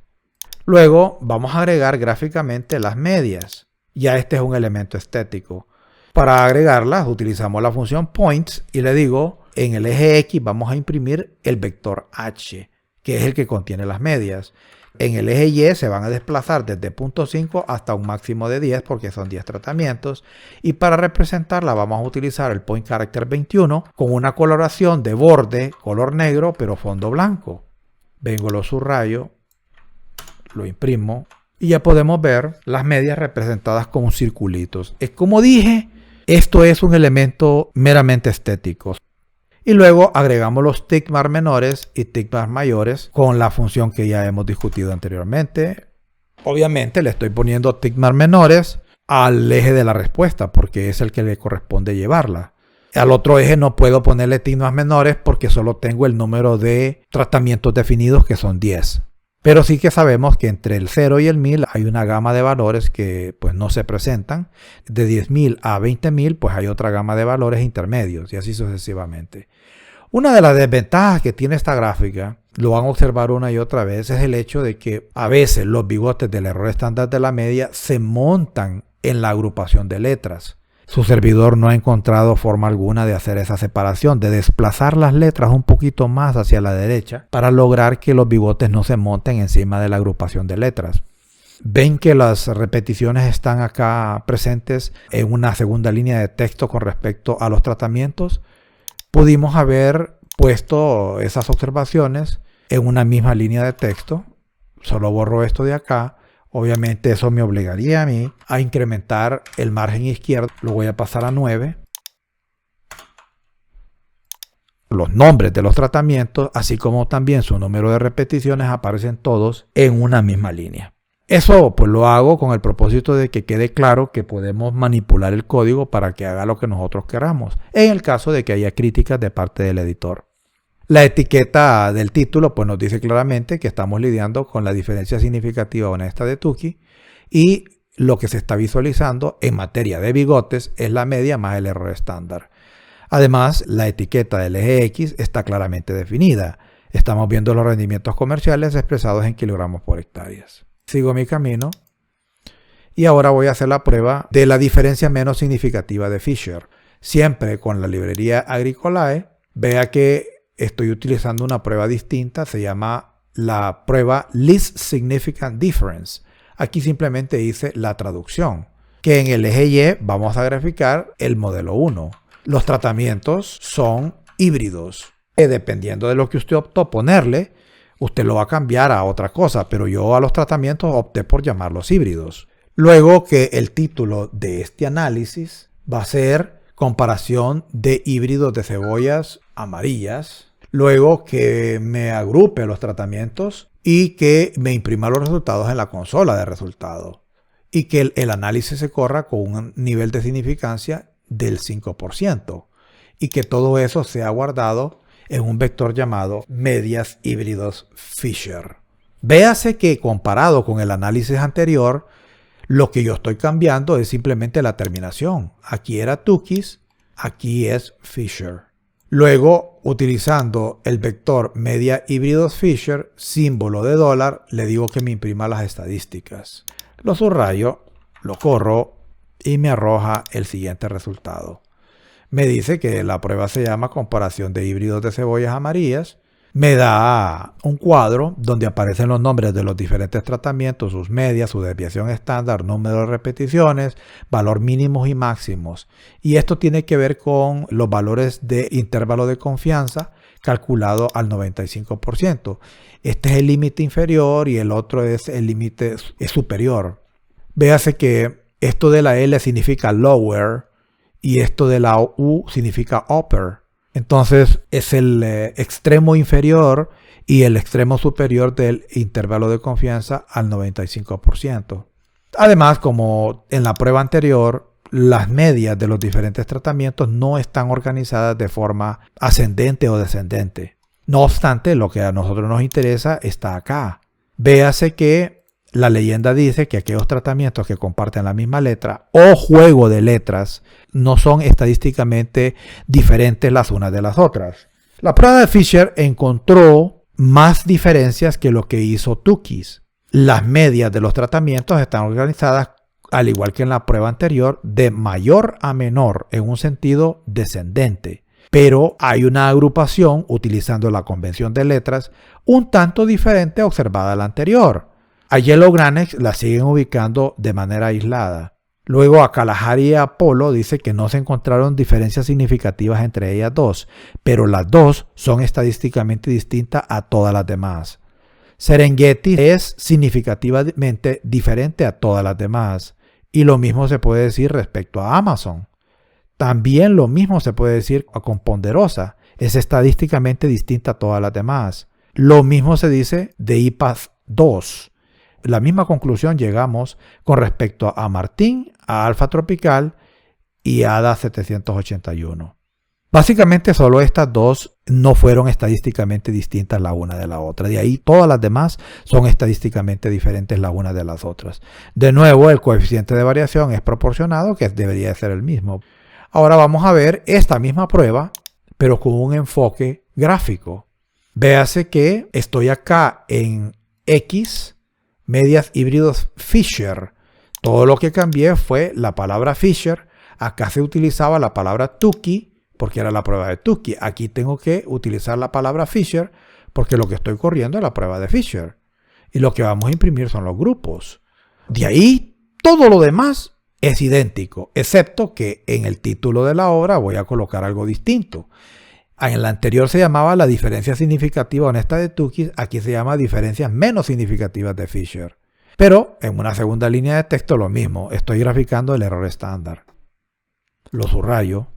Luego, vamos a agregar gráficamente las medias. Ya este es un elemento estético. Para agregarlas, utilizamos la función points y le digo, en el eje X vamos a imprimir el vector h, que es el que contiene las medias. En el eje Y se van a desplazar desde punto 5 hasta un máximo de 10 porque son 10 tratamientos. Y para representarla vamos a utilizar el point character 21 con una coloración de borde color negro pero fondo blanco. Vengo, lo subrayo, lo imprimo y ya podemos ver las medias representadas con circulitos. Es como dije, esto es un elemento meramente estético. Y luego agregamos los tick bar menores y tick bar mayores con la función que ya hemos discutido anteriormente. Obviamente le estoy poniendo tick bar menores al eje de la respuesta porque es el que le corresponde llevarla. Al otro eje no puedo ponerle tick bar menores porque solo tengo el número de tratamientos definidos que son 10. Pero sí que sabemos que entre el 0 y el 1000 hay una gama de valores que pues no se presentan. De 10.000 a 20.000 pues hay otra gama de valores intermedios y así sucesivamente. Una de las desventajas que tiene esta gráfica, lo van a observar una y otra vez, es el hecho de que a veces los bigotes del error estándar de la media se montan en la agrupación de letras. Su servidor no ha encontrado forma alguna de hacer esa separación, de desplazar las letras un poquito más hacia la derecha para lograr que los bigotes no se monten encima de la agrupación de letras. Ven que las repeticiones están acá presentes en una segunda línea de texto con respecto a los tratamientos. Pudimos haber puesto esas observaciones en una misma línea de texto. Solo borro esto de acá. Obviamente eso me obligaría a mí a incrementar el margen izquierdo. Lo voy a pasar a 9. Los nombres de los tratamientos, así como también su número de repeticiones, aparecen todos en una misma línea. Eso pues lo hago con el propósito de que quede claro que podemos manipular el código para que haga lo que nosotros queramos, en el caso de que haya críticas de parte del editor. La etiqueta del título pues nos dice claramente que estamos lidiando con la diferencia significativa honesta de Tukey y lo que se está visualizando en materia de bigotes es la media más el error estándar. Además, la etiqueta del eje X está claramente definida. Estamos viendo los rendimientos comerciales expresados en kilogramos por hectáreas. Sigo mi camino y ahora voy a hacer la prueba de la diferencia menos significativa de Fisher. Siempre con la librería Agricolae, vea que estoy utilizando una prueba distinta, se llama la prueba Least Significant Difference. Aquí simplemente hice la traducción, que en el eje Y vamos a graficar el modelo 1. Los tratamientos son híbridos. Dependiendo de lo que usted optó ponerle, usted lo va a cambiar a otra cosa, pero yo a los tratamientos opté por llamarlos híbridos. Luego que el título de este análisis va a ser comparación de híbridos de cebollas amarillas. Luego que me agrupe los tratamientos y que me imprima los resultados en la consola de resultados. Y que el análisis se corra con un nivel de significancia del 5%. Y que todo eso sea guardado en un vector llamado medias híbridos Fisher. Véase que comparado con el análisis anterior, lo que yo estoy cambiando es simplemente la terminación. Aquí era Tukey, aquí es Fisher. Luego, utilizando el vector media híbridos Fisher, símbolo de dólar, le digo que me imprima las estadísticas. Lo subrayo, lo corro y me arroja el siguiente resultado. Me dice que la prueba se llama comparación de híbridos de cebollas amarillas. Me da un cuadro donde aparecen los nombres de los diferentes tratamientos, sus medias, su desviación estándar, número de repeticiones, valor mínimos y máximos. Y esto tiene que ver con los valores de intervalo de confianza calculado al 95%. Este es el límite inferior y el otro es el límite superior. Véase que esto de la L significa lower y esto de la U significa upper. Entonces es el extremo inferior y el extremo superior del intervalo de confianza al 95%. Además, como en la prueba anterior, las medias de los diferentes tratamientos no están organizadas de forma ascendente o descendente. No obstante, lo que a nosotros nos interesa está acá. Véase que la leyenda dice que aquellos tratamientos que comparten la misma letra o juego de letras no son estadísticamente diferentes las unas de las otras. La prueba de Fisher encontró más diferencias que lo que hizo Tukey. Las medias de los tratamientos están organizadas, al igual que en la prueba anterior, de mayor a menor en un sentido descendente. Pero hay una agrupación utilizando la convención de letras un tanto diferente observada a la anterior. A Yellow Granite la siguen ubicando de manera aislada. Luego a Kalahari y Apollo dice que no se encontraron diferencias significativas entre ellas dos, pero las dos son estadísticamente distintas a todas las demás. Serengeti es significativamente diferente a todas las demás, y lo mismo se puede decir respecto a Amazon. También lo mismo se puede decir con Ponderosa, es estadísticamente distinta a todas las demás. Lo mismo se dice de IPAS 2. La misma conclusión llegamos con respecto a Martín, a Alfa Tropical y a ADA 781. Básicamente solo estas dos no fueron estadísticamente distintas la una de la otra. De ahí todas las demás son estadísticamente diferentes la una de las otras. De nuevo, el coeficiente de variación es proporcionado, que debería ser el mismo. Ahora vamos a ver esta misma prueba, pero con un enfoque gráfico. Véase que estoy acá en X, medias híbridos Fisher. Todo lo que cambié fue la palabra Fisher Acá se utilizaba la palabra Tukey porque era la prueba de Tukey. Aquí tengo que utilizar la palabra Fisher porque lo que estoy corriendo es la prueba de Fisher. Y lo que vamos a imprimir son los grupos. De ahí, todo lo demás es idéntico, excepto que en el título de la obra voy a colocar algo distinto. En la anterior se llamaba la diferencia significativa honesta de Tukey, aquí se llama diferencias menos significativas de Fisher. Pero en una segunda línea de texto lo mismo, estoy graficando el error estándar. Lo subrayo.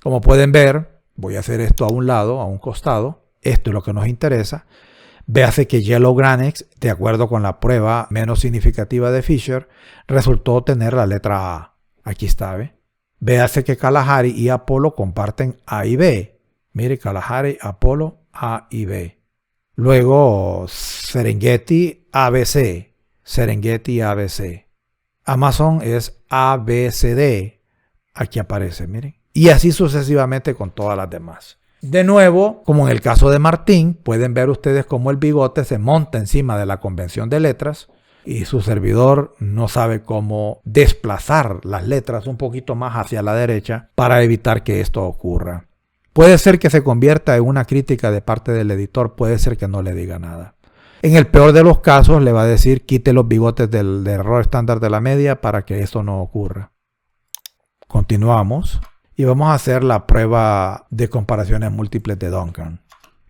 Como pueden ver, voy a hacer esto a un lado, a un costado. Esto es lo que nos interesa. Véase que Yellow Granex, de acuerdo con la prueba menos significativa de Fisher, resultó tener la letra A. Aquí está, ¿ve? Véase que Kalahari y Apollo comparten A y B. Mire, Kalahari, Apollo, A y B. Luego Serengeti, ABC. Serengeti, ABC. Amazon es ABCD. Aquí aparece, miren. Y así sucesivamente con todas las demás. De nuevo, como en el caso de Martín, pueden ver ustedes cómo el bigote se monta encima de la convención de letras y su servidor no sabe cómo desplazar las letras un poquito más hacia la derecha para evitar que esto ocurra. Puede ser que se convierta en una crítica de parte del editor, puede ser que no le diga nada. En el peor de los casos le va a decir quite los bigotes del error estándar de la media para que esto no ocurra. Continuamos. Y vamos a hacer la prueba de comparaciones múltiples de Duncan.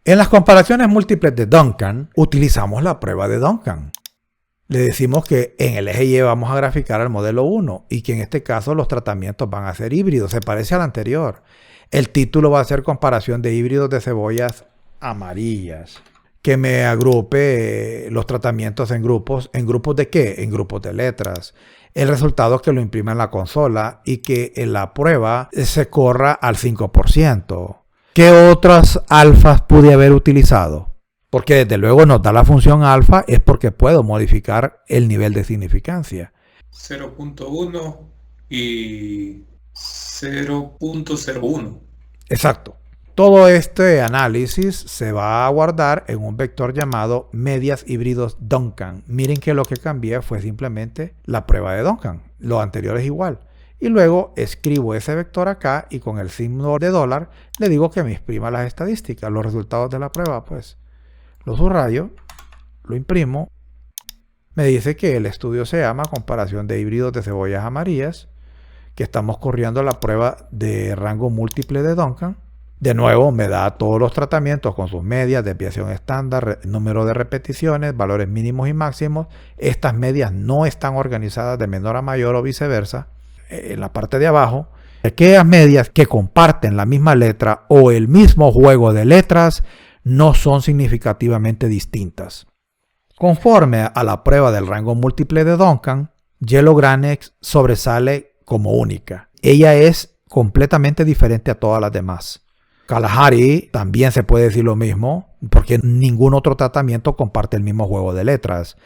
En las comparaciones múltiples de Duncan, utilizamos la prueba de Duncan. Le decimos que en el eje Y vamos a graficar al modelo 1 y que en este caso los tratamientos van a ser híbridos. Se parece al anterior. El título va a ser comparación de híbridos de cebollas amarillas. Que me agrupe los tratamientos en grupos. ¿En grupos de qué? En grupos de letras. El resultado es que lo imprima en la consola y que en la prueba se corra al 5%. ¿Qué otras alfas pude haber utilizado? Porque desde luego nos da la función alfa es porque puedo modificar el nivel de significancia. 0.1 y 0.01. Exacto. Todo este análisis se va a guardar en un vector llamado medias híbridos Duncan. Miren que lo que cambié fue simplemente la prueba de Duncan. Lo anterior es igual. Y luego escribo ese vector acá y con el signo de dólar le digo que me imprima las estadísticas, los resultados de la prueba. Pues lo subrayo, lo imprimo. Me dice que el estudio se llama comparación de híbridos de cebollas amarillas, que estamos corriendo la prueba de rango múltiple de Duncan. De nuevo me da todos los tratamientos con sus medias, desviación estándar, número de repeticiones, valores mínimos y máximos. Estas medias no están organizadas de menor a mayor o viceversa. En la parte de abajo, aquellas medias que comparten la misma letra o el mismo juego de letras no son significativamente distintas. Conforme a la prueba del rango múltiple de Duncan, Yellow Granex sobresale como única. Ella es completamente diferente a todas las demás. Kalahari también se puede decir lo mismo, porque ningún otro tratamiento comparte el mismo juego de letras.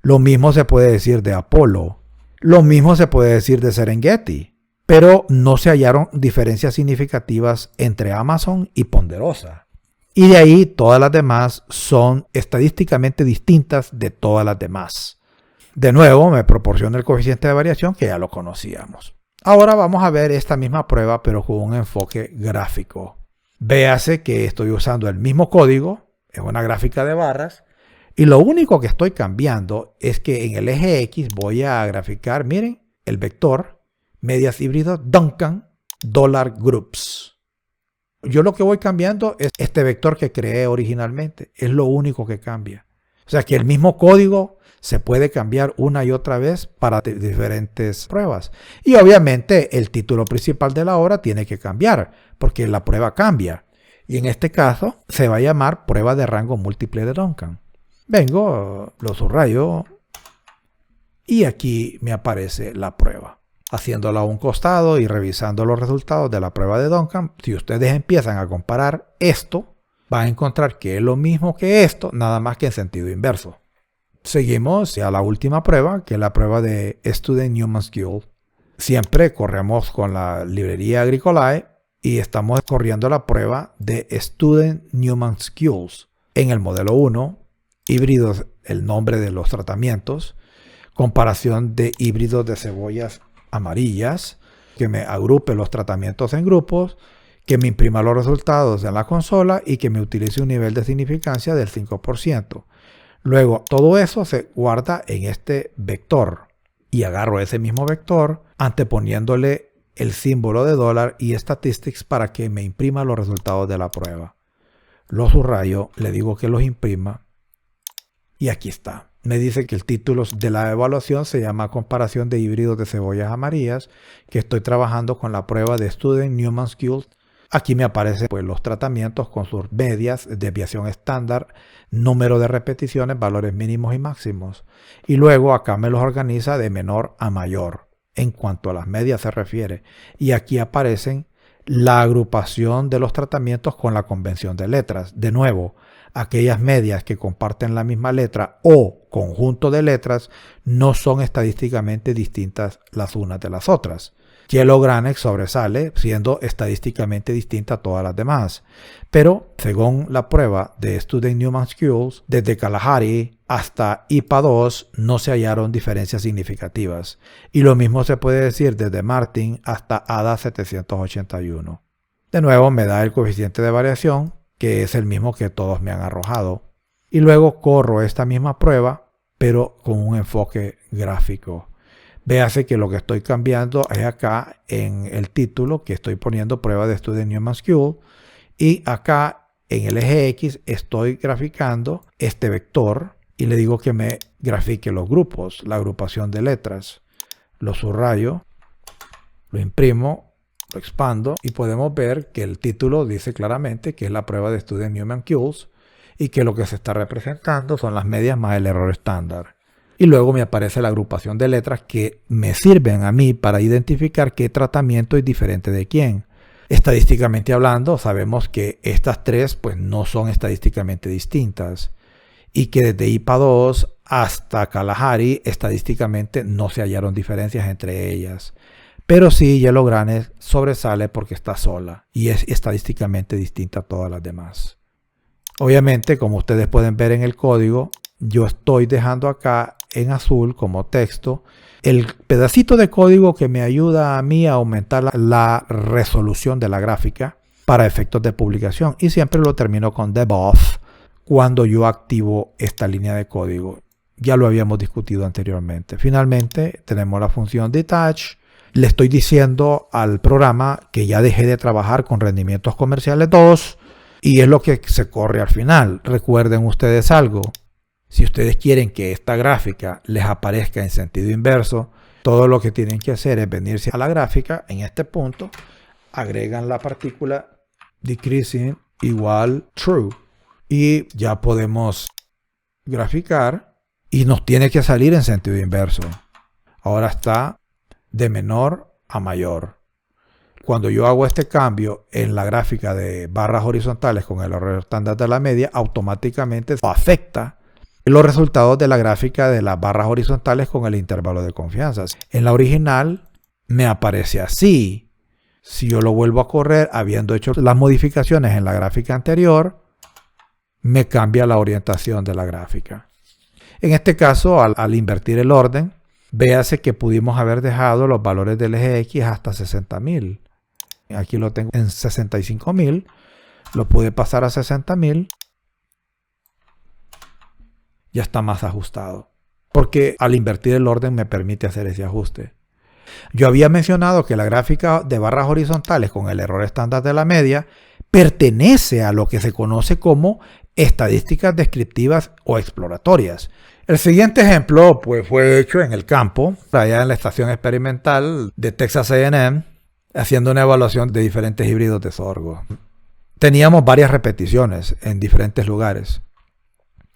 Lo mismo se puede decir de Apollo. Lo mismo se puede decir de Serengeti. Pero no se hallaron diferencias significativas entre Amazon y Ponderosa. Y de ahí todas las demás son estadísticamente distintas de todas las demás. De nuevo me proporciona el coeficiente de variación que ya lo conocíamos. Ahora vamos a ver esta misma prueba pero con un enfoque gráfico. Véase que estoy usando el mismo código en una gráfica de barras y lo único que estoy cambiando es que en el eje X voy a graficar, miren, el vector medias híbridos Duncan $groups. Yo lo que voy cambiando es este vector que creé originalmente, es lo único que cambia. O sea que el mismo código se puede cambiar una y otra vez para diferentes pruebas. Y obviamente el título principal de la obra tiene que cambiar, porque la prueba cambia. Y en este caso se va a llamar prueba de rango múltiple de Duncan. Vengo, lo subrayo y aquí me aparece la prueba. Haciéndola a un costado y revisando los resultados de la prueba de Duncan, si ustedes empiezan a comparar esto, van a encontrar que es lo mismo que esto, nada más que en sentido inverso. Seguimos a la última prueba, que es la prueba de Student Newman Skill. Siempre corremos con la librería Agricolae y estamos corriendo la prueba de Student Newman Skills. En el modelo 1, híbridos, el nombre de los tratamientos, comparación de híbridos de cebollas amarillas, que me agrupe los tratamientos en grupos, que me imprima los resultados en la consola y que me utilice un nivel de significancia del 5%. Luego, todo eso se guarda en este vector y agarro ese mismo vector anteponiéndole el símbolo de dólar y statistics para que me imprima los resultados de la prueba. Lo subrayo, le digo que los imprima y aquí está. Me dice que el título de la evaluación se llama Comparación de híbridos de cebollas amarillas, que estoy trabajando con la prueba de Student Newman Skills. Aquí me aparecen pues, los tratamientos con sus medias, desviación estándar, número de repeticiones, valores mínimos y máximos. Y luego acá me los organiza de menor a mayor, en cuanto a las medias se refiere. Y aquí aparecen la agrupación de los tratamientos con la convención de letras. De nuevo, aquellas medias que comparten la misma letra o conjunto de letras no son estadísticamente distintas las unas de las otras. Yellow Granite sobresale siendo estadísticamente distinta a todas las demás. Pero, según la prueba de Student Newman Skills, desde Kalahari hasta IPA 2 no se hallaron diferencias significativas. Y lo mismo se puede decir desde Martin hasta ADA 781. De nuevo me da el coeficiente de variación, que es el mismo que todos me han arrojado. Y luego corro esta misma prueba, pero con un enfoque gráfico. Véase que lo que estoy cambiando es acá en el título que estoy poniendo prueba de Student Newman Skills y acá en el eje X estoy graficando este vector y le digo que me grafique los grupos, la agrupación de letras. Lo subrayo, lo imprimo, lo expando y podemos ver que el título dice claramente que es la prueba de Student Newman Skills y que lo que se está representando son las medias más el error estándar. Y luego me aparece la agrupación de letras que me sirven a mí para identificar qué tratamiento es diferente de quién. Estadísticamente hablando, sabemos que estas tres pues, no son estadísticamente distintas y que desde IPA 2 hasta Kalahari estadísticamente no se hallaron diferencias entre ellas. Pero sí, Yellow Granite sobresale porque está sola y es estadísticamente distinta a todas las demás. Obviamente, como ustedes pueden ver en el código, yo estoy dejando acá en azul como texto el pedacito de código que me ayuda a mí a aumentar la resolución de la gráfica para efectos de publicación y siempre lo termino con debug cuando yo activo esta línea de código. Ya lo habíamos discutido anteriormente. Finalmente tenemos la función detach. Le estoy diciendo al programa que ya dejé de trabajar con rendimientos comerciales 2 y es lo que se corre al final. Recuerden ustedes algo. Si ustedes quieren que esta gráfica les aparezca en sentido inverso, todo lo que tienen que hacer es venirse a la gráfica. En este punto, agregan la partícula decreasing igual true. Y ya podemos graficar y nos tiene que salir en sentido inverso. Ahora está de menor a mayor. Cuando yo hago este cambio en la gráfica de barras horizontales con el error estándar de la media, automáticamente afecta los resultados de la gráfica de las barras horizontales con el intervalo de confianza. En la original me aparece así. Si yo lo vuelvo a correr, habiendo hecho las modificaciones en la gráfica anterior, me cambia la orientación de la gráfica. En este caso, al invertir el orden, véase que pudimos haber dejado los valores del eje X hasta 60.000. Aquí lo tengo en 65.000. Lo pude pasar a 60.000. Ya está más ajustado. Porque al invertir el orden me permite hacer ese ajuste. Yo había mencionado que la gráfica de barras horizontales con el error estándar de la media pertenece a lo que se conoce como estadísticas descriptivas o exploratorias. El siguiente ejemplo pues, fue hecho en el campo, allá en la estación experimental de Texas A&M, haciendo una evaluación de diferentes híbridos de sorgo. Teníamos varias repeticiones en diferentes lugares.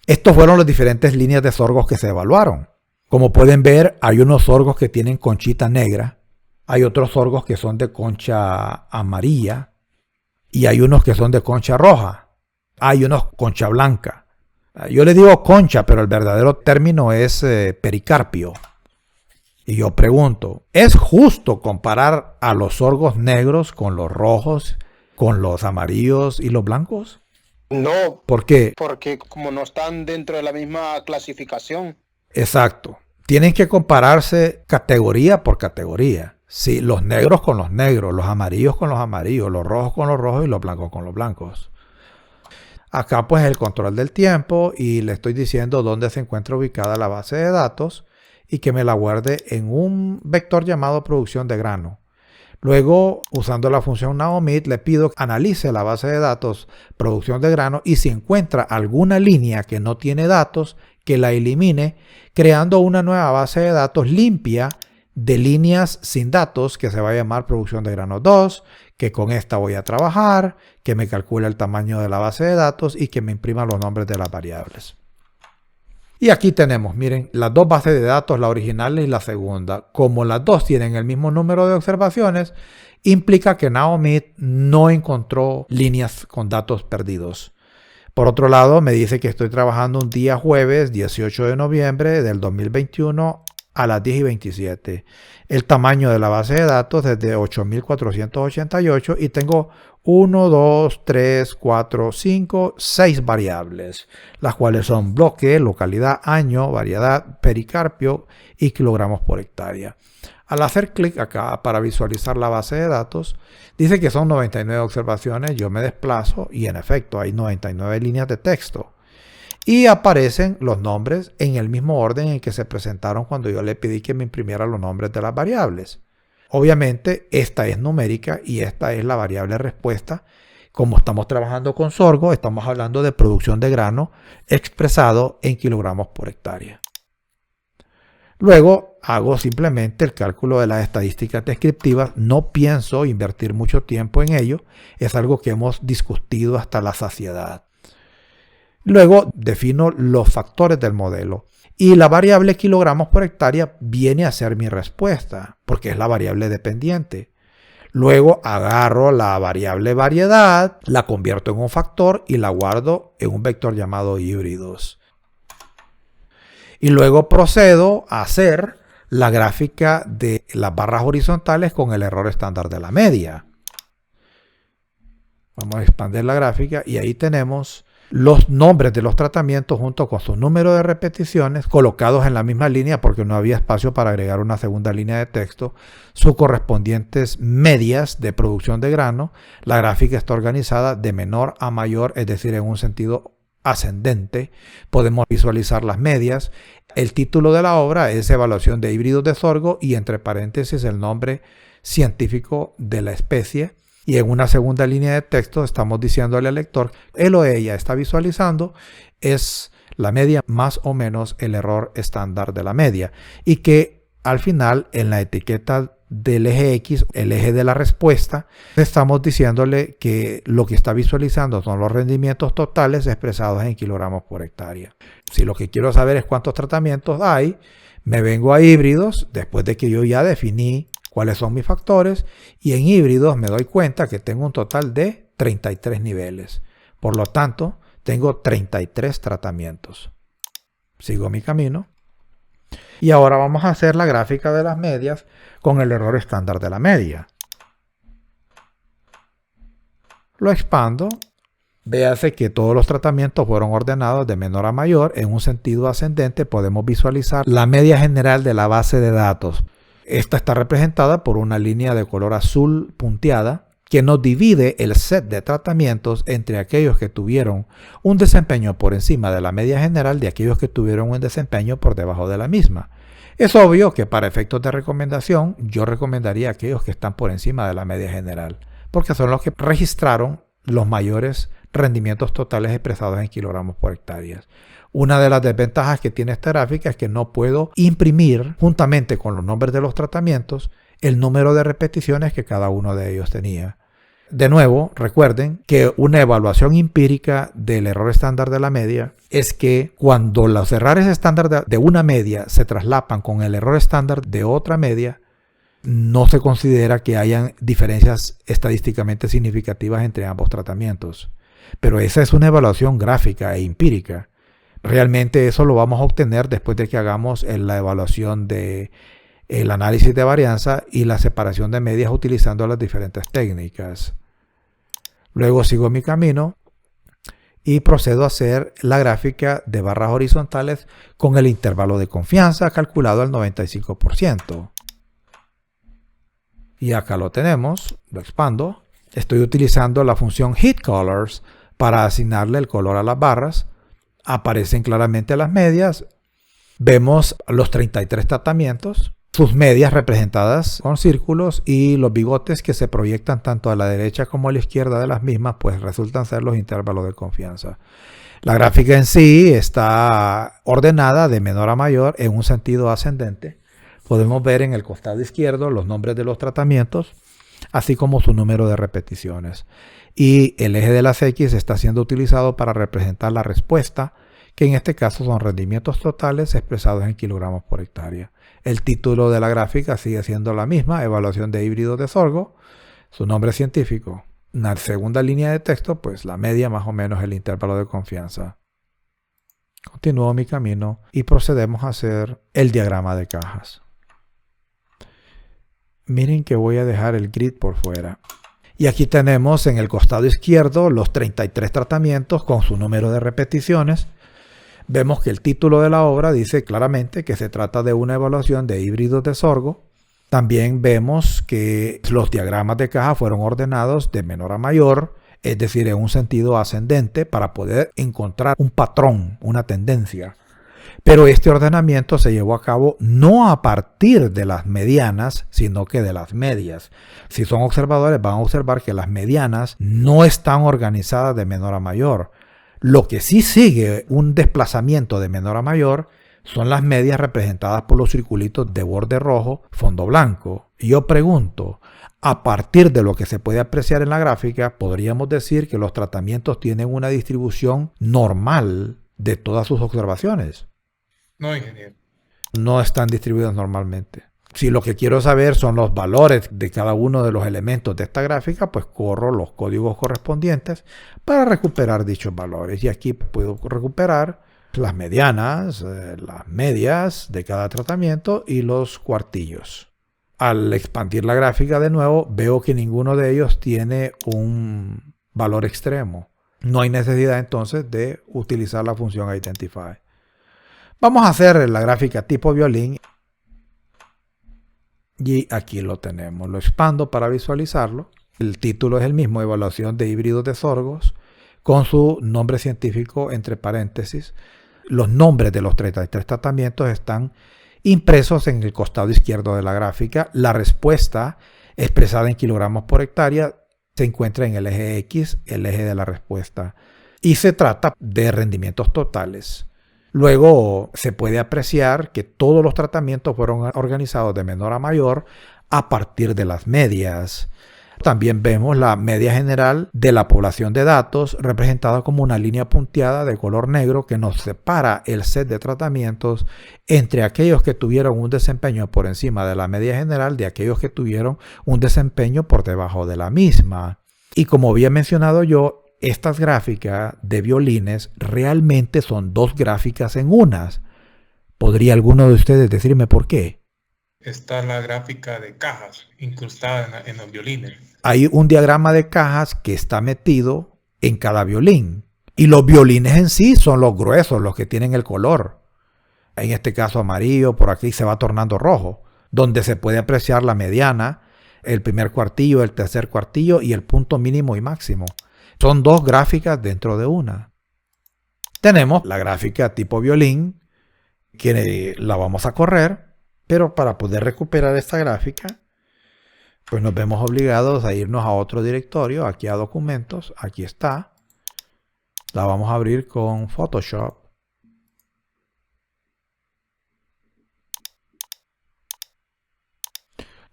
Estos fueron las diferentes líneas de sorgos que se evaluaron. Como pueden ver, hay unos sorgos que tienen conchita negra, hay otros sorgos que son de concha amarilla y hay unos que son de concha roja, hay unos concha blanca. Yo le digo concha, pero el verdadero término es pericarpio. Y yo pregunto, ¿es justo comparar a los sorgos negros con los rojos, con los amarillos y los blancos? No, ¿Por qué? porque como no están dentro de la misma clasificación. Exacto. Tienen que compararse categoría por categoría. Sí, los negros con los negros, los amarillos con los amarillos, los rojos con los rojos y los blancos con los blancos. Acá pues el control del tiempo y le estoy diciendo dónde se encuentra ubicada la base de datos y que me la guarde en un vector llamado producción de grano. Luego, usando la función NaoMit, le pido que analice la base de datos producción de grano y si encuentra alguna línea que no tiene datos, que la elimine, creando una nueva base de datos limpia de líneas sin datos que se va a llamar producción de grano 2, que con esta voy a trabajar, que me calcule el tamaño de la base de datos y que me imprima los nombres de las variables. Y aquí tenemos, miren, las dos bases de datos, la original y la segunda. Como las dos tienen el mismo número de observaciones, implica que NaoMit no encontró líneas con datos perdidos. Por otro lado, me dice que estoy trabajando un día jueves 18 de noviembre del 2021 a las 10:27. El tamaño de la base de datos es de 8488 y tengo 1, 2, 3, 4, 5, 6 variables, las cuales son bloque, localidad, año, variedad, pericarpio y kilogramos por hectárea. Al hacer clic acá para visualizar la base de datos, dice que son 99 observaciones, yo me desplazo y en efecto hay 99 líneas de texto. Y aparecen los nombres en el mismo orden en que se presentaron cuando yo le pedí que me imprimiera los nombres de las variables. Obviamente esta es numérica y esta es la variable respuesta. Como estamos trabajando con sorgo, estamos hablando de producción de grano expresado en kilogramos por hectárea. Luego hago simplemente el cálculo de las estadísticas descriptivas. No pienso invertir mucho tiempo en ello. Es algo que hemos discutido hasta la saciedad. Luego defino los factores del modelo y la variable kilogramos por hectárea viene a ser mi respuesta porque es la variable dependiente. Luego agarro la variable variedad, la convierto en un factor y la guardo en un vector llamado híbridos. Y luego procedo a hacer la gráfica de las barras horizontales con el error estándar de la media. Vamos a expandir la gráfica y ahí tenemos los nombres de los tratamientos junto con su número de repeticiones colocados en la misma línea porque no había espacio para agregar una segunda línea de texto, sus correspondientes medias de producción de grano. La gráfica está organizada de menor a mayor, es decir, en un sentido ascendente. Podemos visualizar las medias. El título de la obra es Evaluación de híbridos de sorgo y entre paréntesis el nombre científico de la especie. Y en una segunda línea de texto estamos diciéndole al lector, él o ella está visualizando, es la media más o menos el error estándar de la media. Y que al final en la etiqueta del eje X, el eje de la respuesta, estamos diciéndole que lo que está visualizando son los rendimientos totales expresados en kilogramos por hectárea. Si lo que quiero saber es cuántos tratamientos hay, me vengo a híbridos después de que yo ya definí cuáles son mis factores y en híbridos me doy cuenta que tengo un total de 33 niveles. Por lo tanto, tengo 33 tratamientos. Sigo mi camino. Y ahora vamos a hacer la gráfica de las medias con el error estándar de la media. Lo expando. Véase que todos los tratamientos fueron ordenados de menor a mayor. En un sentido ascendente podemos visualizar la media general de la base de datos. Esta está representada por una línea de color azul punteada que nos divide el set de tratamientos entre aquellos que tuvieron un desempeño por encima de la media general de aquellos que tuvieron un desempeño por debajo de la misma. Es obvio que para efectos de recomendación yo recomendaría a aquellos que están por encima de la media general, porque son los que registraron los mayores rendimientos totales expresados en kilogramos por hectárea. Una de las desventajas que tiene esta gráfica es que no puedo imprimir juntamente con los nombres de los tratamientos el número de repeticiones que cada uno de ellos tenía. De nuevo, recuerden que una evaluación empírica del error estándar de la media es que cuando los errores estándar de una media se traslapan con el error estándar de otra media, no se considera que hayan diferencias estadísticamente significativas entre ambos tratamientos. Pero esa es una evaluación gráfica e empírica. Realmente eso lo vamos a obtener después de que hagamos la evaluación del análisis de varianza y la separación de medias utilizando las diferentes técnicas. Luego sigo mi camino y procedo a hacer la gráfica de barras horizontales con el intervalo de confianza calculado al 95%. Y acá lo tenemos, lo expando. Estoy utilizando la función HeatColors para asignarle el color a las barras. Aparecen claramente las medias. Vemos los 33 tratamientos, sus medias representadas con círculos y los bigotes que se proyectan tanto a la derecha como a la izquierda de las mismas, pues resultan ser los intervalos de confianza. La gráfica en sí está ordenada de menor a mayor en un sentido ascendente. Podemos ver en el costado izquierdo los nombres de los tratamientos, así como su número de repeticiones. Y el eje de las X está siendo utilizado para representar la respuesta, que en este caso son rendimientos totales expresados en kilogramos por hectárea. El título de la gráfica sigue siendo la misma, evaluación de híbridos de sorgo, su nombre científico. En la segunda línea de texto, pues la media más o menos el intervalo de confianza. Continúo mi camino y procedemos a hacer el diagrama de cajas. Miren que voy a dejar el grid por fuera. Y aquí tenemos en el costado izquierdo los 33 tratamientos con su número de repeticiones. Vemos que el título de la obra dice claramente que se trata de una evaluación de híbridos de sorgo. También vemos que los diagramas de caja fueron ordenados de menor a mayor, es decir, en un sentido ascendente para poder encontrar un patrón, una tendencia. Pero este ordenamiento se llevó a cabo no a partir de las medianas, sino que de las medias. Si son observadores, van a observar que las medianas no están organizadas de menor a mayor. Lo que sí sigue un desplazamiento de menor a mayor son las medias representadas por los circulitos de borde rojo, fondo blanco. Y yo pregunto, a partir de lo que se puede apreciar en la gráfica, podríamos decir que los tratamientos tienen una distribución normal de todas sus observaciones. No, ingeniero. No están distribuidos normalmente. Si lo que quiero saber son los valores de cada uno de los elementos de esta gráfica, pues corro los códigos correspondientes para recuperar dichos valores. Y aquí puedo recuperar las medianas, las medias de cada tratamiento y los cuartillos. Al expandir la gráfica de nuevo, veo que ninguno de ellos tiene un valor extremo. No hay necesidad entonces de utilizar la función Identify. Vamos a hacer la gráfica tipo violín. Y aquí lo tenemos. Lo expando para visualizarlo. El título es el mismo, evaluación de híbridos de sorgos, con su nombre científico entre paréntesis. Los nombres de los 33 tratamientos están impresos en el costado izquierdo de la gráfica. La respuesta expresada en kilogramos por hectárea se encuentra en el eje X, el eje de la respuesta. Y se trata de rendimientos totales. Luego se puede apreciar que todos los tratamientos fueron organizados de menor a mayor a partir de las medias. También vemos la media general de la población de datos representada como una línea punteada de color negro que nos separa el set de tratamientos entre aquellos que tuvieron un desempeño por encima de la media general de aquellos que tuvieron un desempeño por debajo de la misma. Y como había mencionado yo, estas gráficas de violines realmente son dos gráficas en unas. ¿Podría alguno de ustedes decirme por qué? Está la gráfica de cajas incrustada en los violines. Hay un diagrama de cajas que está metido en cada violín. Y los violines en sí son los gruesos, los que tienen el color. En este caso amarillo, por aquí se va tornando rojo, donde se puede apreciar la mediana, el primer cuartillo, el tercer cuartillo y el punto mínimo y máximo. Son dos gráficas dentro de una. Tenemos la gráfica tipo violín, que la vamos a correr, pero para poder recuperar esta gráfica, pues nos vemos obligados a irnos a otro directorio, aquí a documentos, aquí está. La vamos a abrir con Photoshop.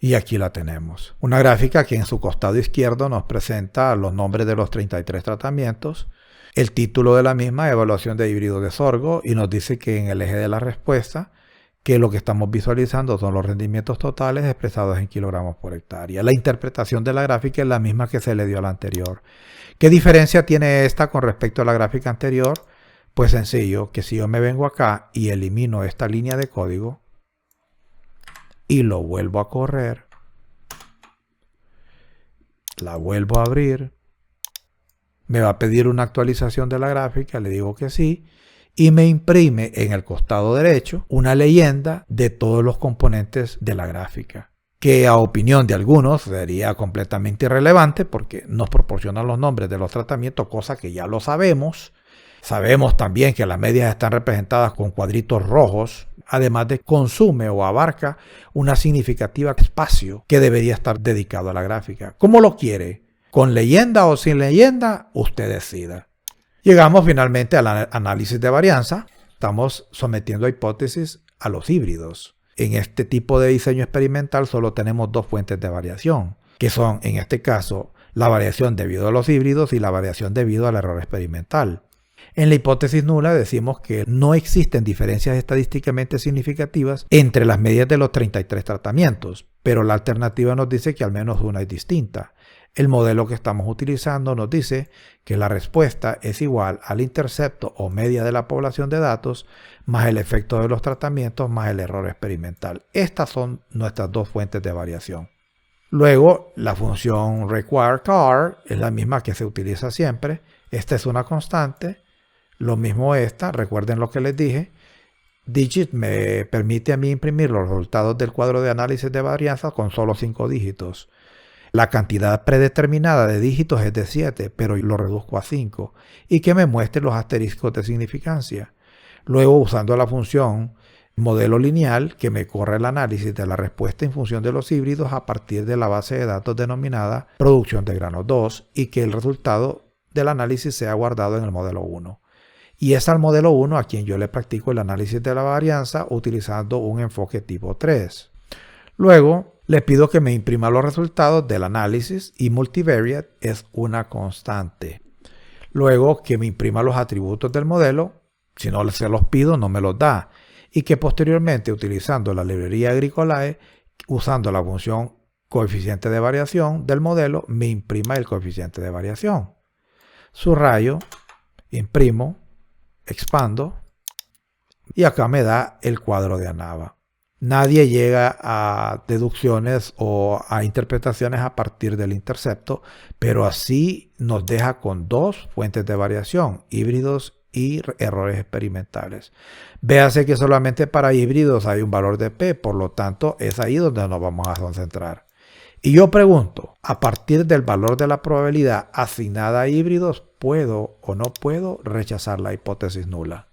Y aquí la tenemos. Una gráfica que en su costado izquierdo nos presenta los nombres de los 33 tratamientos, el título de la misma, evaluación de híbrido de sorgo, y nos dice que en el eje de la respuesta, que lo que estamos visualizando son los rendimientos totales expresados en kilogramos por hectárea. La interpretación de la gráfica es la misma que se le dio a la anterior. ¿Qué diferencia tiene esta con respecto a la gráfica anterior? Pues sencillo, que si yo me vengo acá y elimino esta línea de código, y lo vuelvo a correr, la vuelvo a abrir, Me va a pedir una actualización de la gráfica, le digo que sí, y me imprime en el costado derecho una leyenda de todos los componentes de la gráfica, que a opinión de algunos sería completamente irrelevante porque nos proporcionan los nombres de los tratamientos, cosa que ya lo sabemos. Sabemos también que las medias están representadas con cuadritos rojos, además de consume o abarca una significativa espacio que debería estar dedicado a la gráfica. ¿Cómo lo quiere? ¿Con leyenda o sin leyenda? Usted decida. Llegamos finalmente al análisis de varianza. Estamos sometiendo a hipótesis a los híbridos. En este tipo de diseño experimental solo tenemos dos fuentes de variación, que son, en este caso, la variación debido a los híbridos y la variación debido al error experimental. En la hipótesis nula decimos que no existen diferencias estadísticamente significativas entre las medias de los 33 tratamientos, pero la alternativa nos dice que al menos una es distinta. El modelo que estamos utilizando nos dice que la respuesta es igual al intercepto o media de la población de datos más el efecto de los tratamientos más el error experimental. Estas son nuestras dos fuentes de variación. Luego, la función requireCar es la misma que se utiliza siempre. Esta es una constante. Lo mismo esta, recuerden lo que les dije. Digit me permite a mí imprimir los resultados del cuadro de análisis de varianza con solo 5 dígitos. La cantidad predeterminada de dígitos es de 7, pero lo reduzco a 5. Y que me muestre los asteriscos de significancia. Luego, usando la función modelo lineal, que me corre el análisis de la respuesta en función de los híbridos a partir de la base de datos denominada producción de grano 2 y que el resultado del análisis sea guardado en el modelo 1. Y es al modelo 1 a quien yo le practico el análisis de la varianza utilizando un enfoque tipo 3. Luego, le pido que me imprima los resultados del análisis y multivariate es una constante. Luego, que me imprima los atributos del modelo. Si no se los pido, no me los da. Y que posteriormente, utilizando la librería Agricolae, usando la función coeficiente de variación del modelo, me imprima el coeficiente de variación. Subrayo, imprimo, expando y acá me da el cuadro de ANAVA. Nadie llega a deducciones o a interpretaciones a partir del intercepto, pero así nos deja con dos fuentes de variación, híbridos y errores experimentales. Véase que solamente para híbridos hay un valor de P, por lo tanto es ahí donde nos vamos a concentrar. Y yo pregunto, a partir del valor de la probabilidad asignada a híbridos, ¿puedo o no puedo rechazar la hipótesis nula?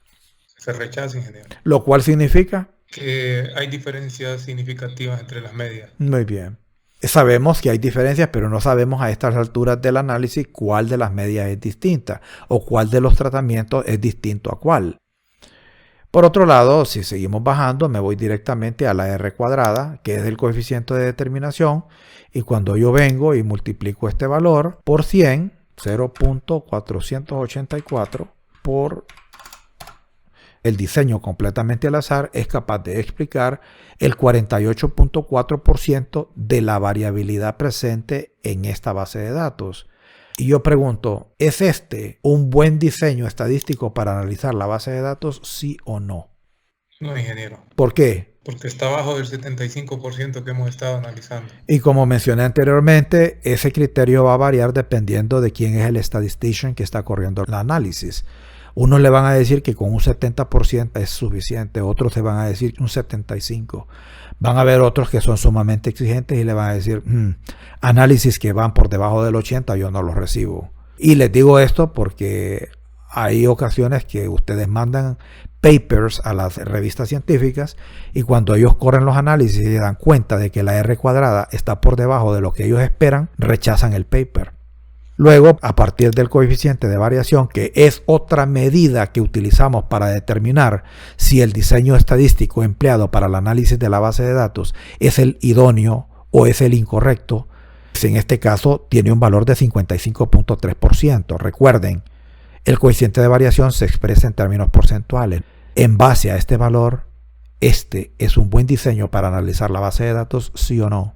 Se rechaza, ingeniero. Lo cual significa que hay diferencias significativas entre las medias. Muy bien. Sabemos que hay diferencias, pero no sabemos a estas alturas del análisis cuál de las medias es distinta o cuál de los tratamientos es distinto a cuál. Por otro lado, si seguimos bajando, me voy directamente a la R cuadrada, que es el coeficiente de determinación, y cuando yo vengo y multiplico este valor por 100, 0.484 por el diseño completamente al azar, es capaz de explicar el 48.4% de la variabilidad presente en esta base de datos. Y yo pregunto, ¿es este un buen diseño estadístico para analizar la base de datos, sí o no? No, ingeniero. ¿Por qué? Porque está abajo del 75% que hemos estado analizando. Y como mencioné anteriormente, ese criterio va a variar dependiendo de quién es el statistician que está corriendo el análisis. Unos le van a decir que con un 70% es suficiente, otros se van a decir un 75%. Van a haber otros que son sumamente exigentes y le van a decir, análisis que van por debajo del 80% yo no los recibo. Y les digo esto porque hay ocasiones que ustedes mandan papers a las revistas científicas y cuando ellos corren los análisis y se dan cuenta de que la R cuadrada está por debajo de lo que ellos esperan, rechazan el paper. Luego, a partir del coeficiente de variación, que es otra medida que utilizamos para determinar si el diseño estadístico empleado para el análisis de la base de datos es el idóneo o es el incorrecto, en este caso tiene un valor de 55.3%. Recuerden, el coeficiente de variación se expresa en términos porcentuales. En base a este valor, ¿este es un buen diseño para analizar la base de datos, sí o no?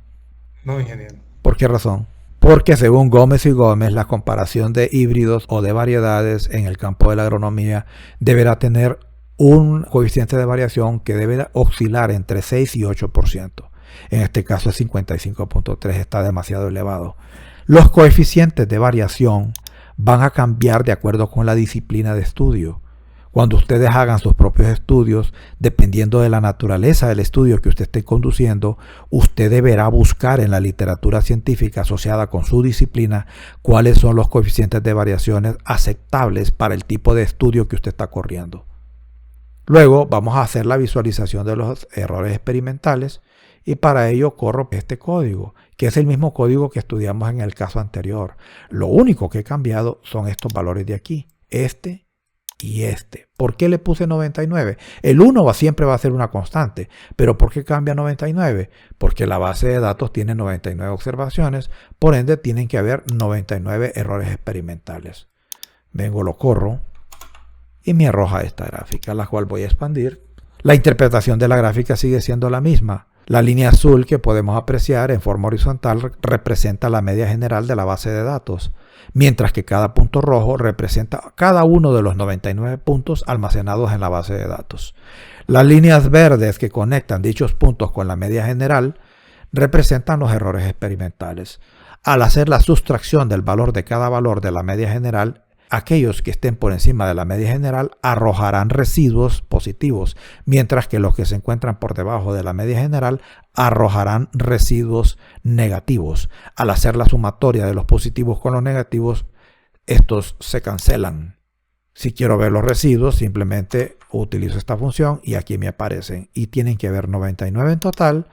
No, ingeniero. ¿Por qué razón? Porque según Gómez y Gómez, la comparación de híbridos o de variedades en el campo de la agronomía deberá tener un coeficiente de variación que debe oscilar entre 6 y 8%. En este caso es 55.3, está demasiado elevado. Los coeficientes de variación van a cambiar de acuerdo con la disciplina de estudio. Cuando ustedes hagan sus propios estudios, dependiendo de la naturaleza del estudio que usted esté conduciendo, usted deberá buscar en la literatura científica asociada con su disciplina cuáles son los coeficientes de variaciones aceptables para el tipo de estudio que usted está corriendo. Luego vamos a hacer la visualización de los errores experimentales y para ello corro este código, que es el mismo código que estudiamos en el caso anterior. Lo único que he cambiado son estos valores de aquí, este y este. ¿Por qué le puse 99? El 1 siempre va a ser una constante, pero ¿por qué cambia 99? Porque la base de datos tiene 99 observaciones, por ende tienen que haber 99 errores experimentales. Vengo, lo corro y me arroja esta gráfica, la cual voy a expandir. La interpretación de la gráfica sigue siendo la misma. La línea azul que podemos apreciar en forma horizontal representa la media general de la base de datos, mientras que cada punto rojo representa cada uno de los 99 puntos almacenados en la base de datos. Las líneas verdes que conectan dichos puntos con la media general representan los errores experimentales. Al hacer la sustracción del valor de cada valor de la media general, aquellos que estén por encima de la media general arrojarán residuos positivos, mientras que los que se encuentran por debajo de la media general arrojarán residuos negativos. Al hacer la sumatoria de los positivos con los negativos, estos se cancelan. Si quiero ver los residuos, simplemente utilizo esta función y aquí me aparecen. Y tienen que haber 99 en total.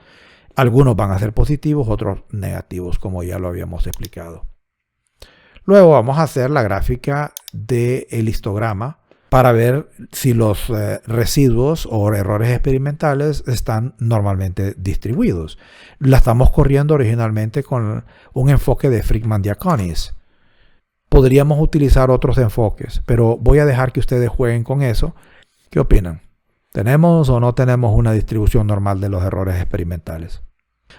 Algunos van a ser positivos, otros negativos, como ya lo habíamos explicado. Luego vamos a hacer la gráfica del histograma para ver si los residuos o errores experimentales están normalmente distribuidos. La estamos corriendo originalmente con un enfoque de Friedman-Diaconis. Podríamos utilizar otros enfoques, pero voy a dejar que ustedes jueguen con eso. ¿Qué opinan? ¿Tenemos o no tenemos una distribución normal de los errores experimentales?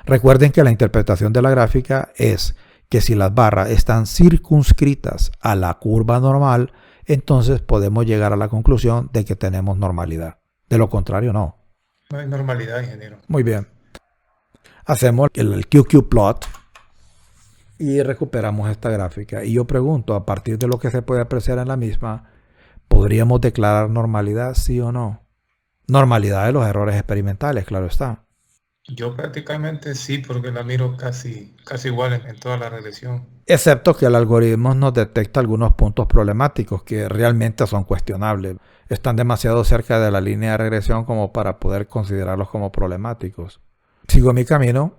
Recuerden que la interpretación de la gráfica es que si las barras están circunscritas a la curva normal, entonces podemos llegar a la conclusión de que tenemos normalidad. De lo contrario, no. No hay normalidad, ingeniero. Muy bien. Hacemos el QQ-plot y recuperamos esta gráfica. Y yo pregunto, a partir de lo que se puede apreciar en la misma, ¿podríamos declarar normalidad, sí o no? Normalidad de los errores experimentales, claro está. Yo prácticamente sí, porque la miro casi igual en toda la regresión. Excepto que el algoritmo nos detecta algunos puntos problemáticos que realmente son cuestionables. Están demasiado cerca de la línea de regresión como para poder considerarlos como problemáticos. Sigo mi camino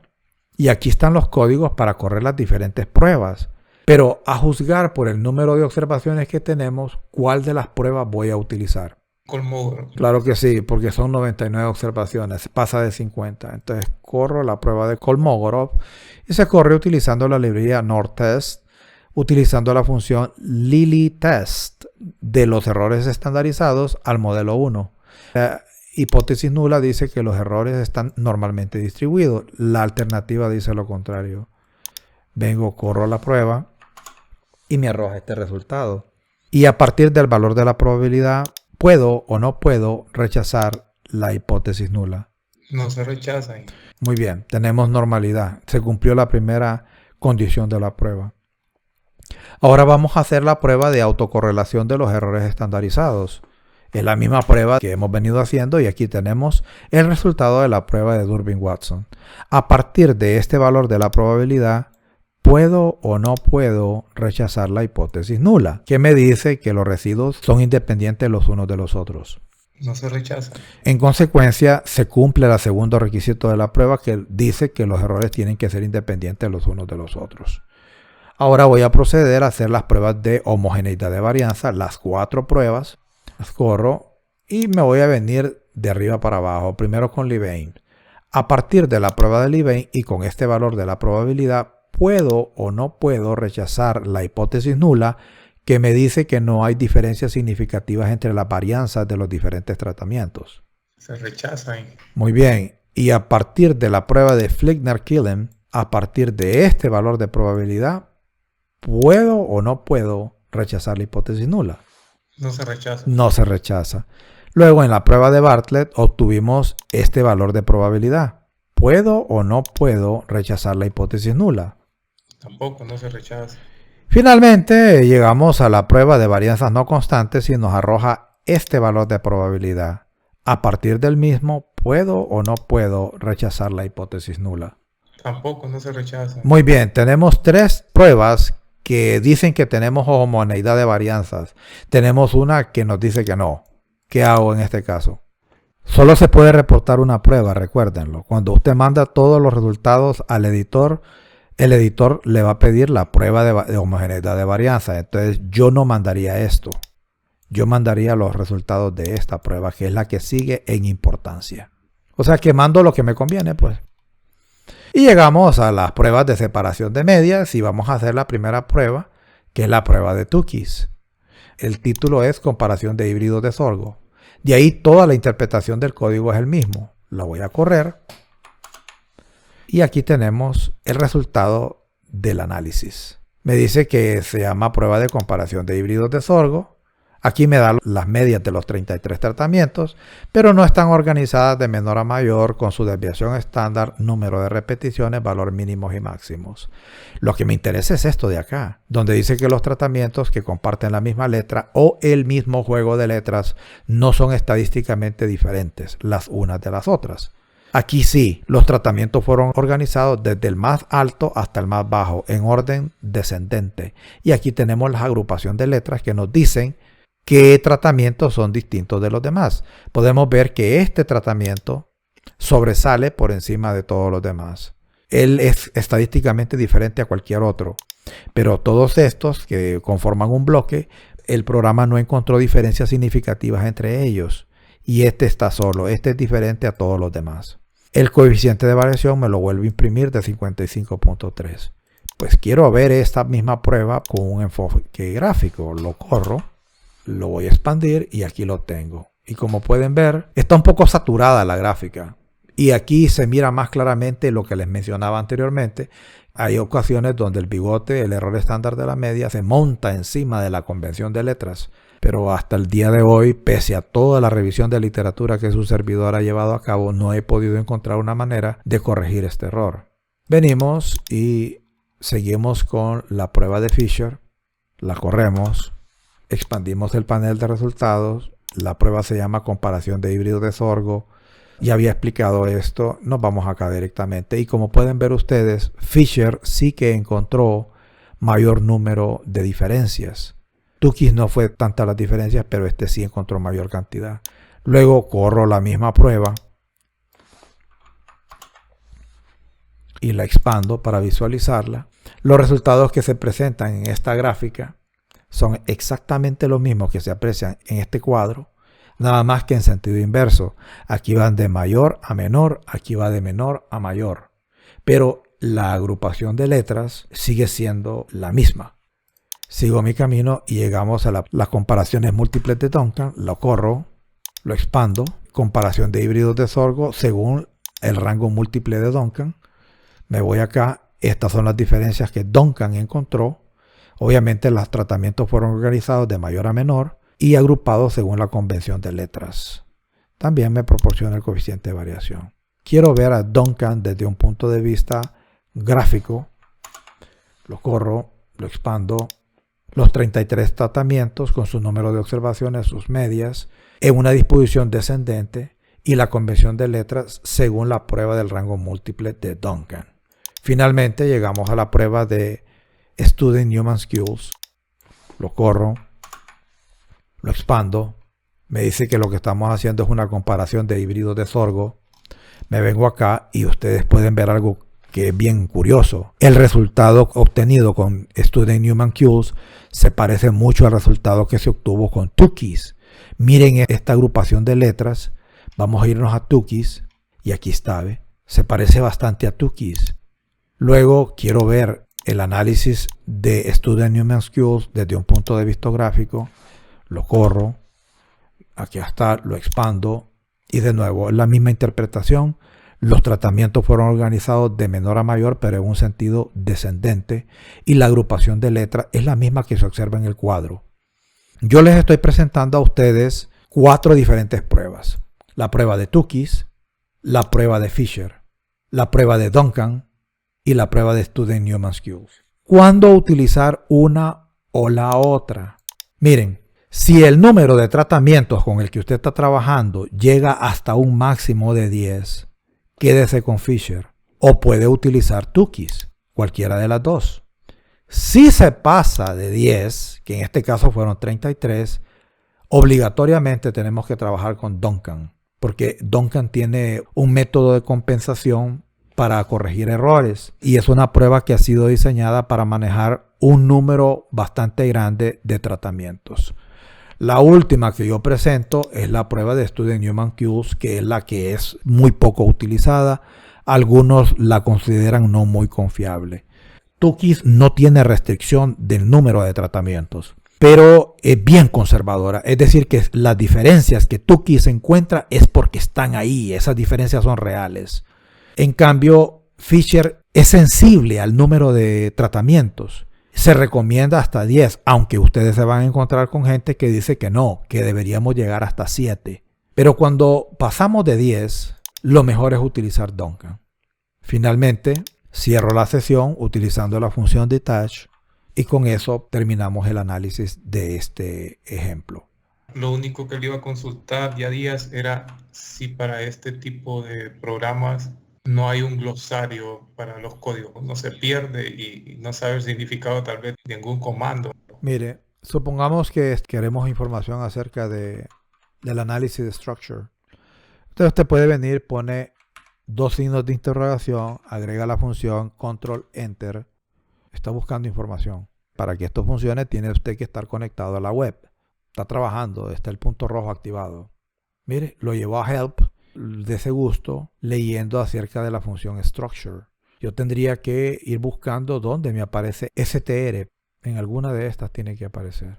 y aquí están los códigos para correr las diferentes pruebas. Pero a juzgar por el número de observaciones que tenemos, ¿cuál de las pruebas voy a utilizar? Kolmogorov. Claro que sí, porque son 99 observaciones, pasa de 50. Entonces corro la prueba de Kolmogorov y se corre utilizando la librería NORTEST, utilizando la función LilyTest de los errores estandarizados al modelo 1. La hipótesis nula dice que los errores están normalmente distribuidos. La alternativa dice lo contrario. Vengo, corro la prueba y me arroja este resultado. Y a partir del valor de la probabilidad, ¿puedo o no puedo rechazar la hipótesis nula? No se rechaza. Muy bien, tenemos normalidad. Se cumplió la primera condición de la prueba. Ahora vamos a hacer la prueba de autocorrelación de los errores estandarizados. Es la misma prueba que hemos venido haciendo y aquí tenemos el resultado de la prueba de Durbin-Watson. A partir de este valor de la probabilidad, ¿puedo o no puedo rechazar la hipótesis nula? Que me dice que los residuos son independientes los unos de los otros. No se rechaza. En consecuencia, se cumple el segundo requisito de la prueba que dice que los errores tienen que ser independientes los unos de los otros. Ahora voy a proceder a hacer las pruebas de homogeneidad de varianza, las 4 pruebas. Las corro y me voy a venir de arriba para abajo, primero con Levene. A partir de la prueba de Levene y con este valor de la probabilidad, ¿puedo o no puedo rechazar la hipótesis nula que me dice que no hay diferencias significativas entre las varianzas de los diferentes tratamientos? Se rechaza. Muy bien. Y a partir de la prueba de Flickner-Killen, a partir de este valor de probabilidad, ¿puedo o no puedo rechazar la hipótesis nula? No se rechaza. No se rechaza. Luego en la prueba de Bartlett obtuvimos este valor de probabilidad. ¿Puedo o no puedo rechazar la hipótesis nula? Tampoco, no se rechaza. Finalmente llegamos a la prueba de varianzas no constantes y nos arroja este valor de probabilidad. A partir del mismo, ¿puedo o no puedo rechazar la hipótesis nula? Tampoco, no se rechaza. Muy bien, tenemos 3 pruebas que dicen que tenemos homogeneidad de varianzas. Tenemos una que nos dice que no. ¿Qué hago en este caso? Solo se puede reportar una prueba, recuérdenlo. Cuando usted manda todos los resultados al editor, el editor le va a pedir la prueba de homogeneidad de varianza. Entonces yo no mandaría esto. Yo mandaría los resultados de esta prueba, que es la que sigue en importancia. O sea que mando lo que me conviene, pues. Y llegamos a las pruebas de separación de medias y vamos a hacer la primera prueba, que es la prueba de Tukey's. El título es comparación de híbridos de sorgo. De ahí toda la interpretación del código es el mismo. La voy a correr. Y aquí tenemos el resultado del análisis. Me dice que se llama prueba de comparación de híbridos de sorgo. Aquí me da las medias de los 33 tratamientos, pero no están organizadas de menor a mayor con su desviación estándar, número de repeticiones, valor mínimos y máximos. Lo que me interesa es esto de acá, donde dice que los tratamientos que comparten la misma letra o el mismo juego de letras no son estadísticamente diferentes las unas de las otras. Aquí sí, los tratamientos fueron organizados desde el más alto hasta el más bajo, en orden descendente. Y aquí tenemos la agrupación de letras que nos dicen qué tratamientos son distintos de los demás. Podemos ver que este tratamiento sobresale por encima de todos los demás. Él es estadísticamente diferente a cualquier otro. Pero todos estos que conforman un bloque, el programa no encontró diferencias significativas entre ellos. Y este está solo, este es diferente a todos los demás. El coeficiente de variación me lo vuelvo a imprimir de 55.3. Pues quiero ver esta misma prueba con un enfoque gráfico. Lo corro. Lo voy a expandir y aquí lo tengo. Y como pueden ver, está un poco saturada la gráfica. Y aquí se mira más claramente lo que les mencionaba anteriormente. Hay ocasiones donde el bigote, el error estándar de la media, se monta encima de la convención de letras. Pero hasta el día de hoy, pese a toda la revisión de literatura que su servidor ha llevado a cabo, no he podido encontrar una manera de corregir este error. Venimos y seguimos con la prueba de Fisher. La corremos. Expandimos el panel de resultados. La prueba se llama comparación de híbridos de sorgo. Ya había explicado esto. Nos vamos acá directamente. Y como pueden ver ustedes, Fisher sí que encontró mayor número de diferencias. Tukey's no fue tantas las diferencias, pero este sí encontró mayor cantidad. Luego corro la misma prueba y la expando para visualizarla. Los resultados que se presentan en esta gráfica son exactamente los mismos que se aprecian en este cuadro, nada más que en sentido inverso. Aquí van de mayor a menor, aquí va de menor a mayor. Pero la agrupación de letras sigue siendo la misma. Sigo mi camino y llegamos a las comparaciones múltiples de Duncan. Lo corro, lo expando. Comparación de híbridos de sorgo según el rango múltiple de Duncan. Me voy acá. Estas son las diferencias que Duncan encontró. Obviamente los tratamientos fueron organizados de mayor a menor y agrupados según la convención de letras. También me proporciona el coeficiente de variación. Quiero ver a Duncan desde un punto de vista gráfico. Lo corro, lo expando. Los 33 tratamientos con su número de observaciones, sus medias, en una disposición descendente y la convención de letras según la prueba del rango múltiple de Duncan. Finalmente llegamos a la prueba de Student Human Skills. Lo corro, lo expando. Me dice que lo que estamos haciendo es una comparación de híbridos de sorgo. Me vengo acá y ustedes pueden ver algo que es bien curioso. El resultado obtenido con Student Human Skills se parece mucho al resultado que se obtuvo con Tukey's. Miren esta agrupación de letras. Vamos a irnos a Tukey's y aquí está, ¿ve? Se parece bastante a Tukey's. Luego quiero ver el análisis de Student Human Skills desde un punto de vista gráfico. Lo corro. Aquí está, lo expando. Y de nuevo, la misma interpretación. Los tratamientos fueron organizados de menor a mayor, pero en un sentido descendente. Y la agrupación de letras es la misma que se observa en el cuadro. Yo les estoy presentando a ustedes 4 diferentes pruebas. La prueba de Tukey's, la prueba de Fisher, la prueba de Duncan y la prueba de Student Human Skills. ¿Cuándo utilizar una o la otra? Miren, si el número de tratamientos con el que usted está trabajando llega hasta un máximo de 10, quédese con Fisher o puede utilizar Tukey's, cualquiera de las dos. Si se pasa de 10, que en este caso fueron 33, obligatoriamente tenemos que trabajar con Duncan, porque Duncan tiene un método de compensación para corregir errores y es una prueba que ha sido diseñada para manejar un número bastante grande de tratamientos. La última que yo presento es la prueba de Student Newman-Q's, que es la que es muy poco utilizada. Algunos la consideran no muy confiable. Tukey's no tiene restricción del número de tratamientos, pero es bien conservadora. Es decir, que las diferencias que Tukey's encuentra es porque están ahí. Esas diferencias son reales. En cambio, Fisher es sensible al número de tratamientos. Se recomienda hasta 10, aunque ustedes se van a encontrar con gente que dice que no, que deberíamos llegar hasta 7. Pero cuando pasamos de 10, lo mejor es utilizar Duncan. Finalmente, cierro la sesión utilizando la función detach y con eso terminamos el análisis de este ejemplo. Lo único que le iba a consultar ya Díaz era si para este tipo de programas no hay un glosario para los códigos, no se pierde y no sabe el significado tal vez de ningún comando. Mire, supongamos que queremos información acerca del análisis de structure. Entonces usted puede venir, pone dos signos de interrogación, agrega la función control enter. Está buscando información. Para que esto funcione tiene usted que estar conectado a la web. Está trabajando, está el punto rojo activado. Mire, lo llevó a help. De ese gusto, leyendo acerca de la función structure. Yo tendría que ir buscando dónde me aparece str. En alguna de estas tiene que aparecer.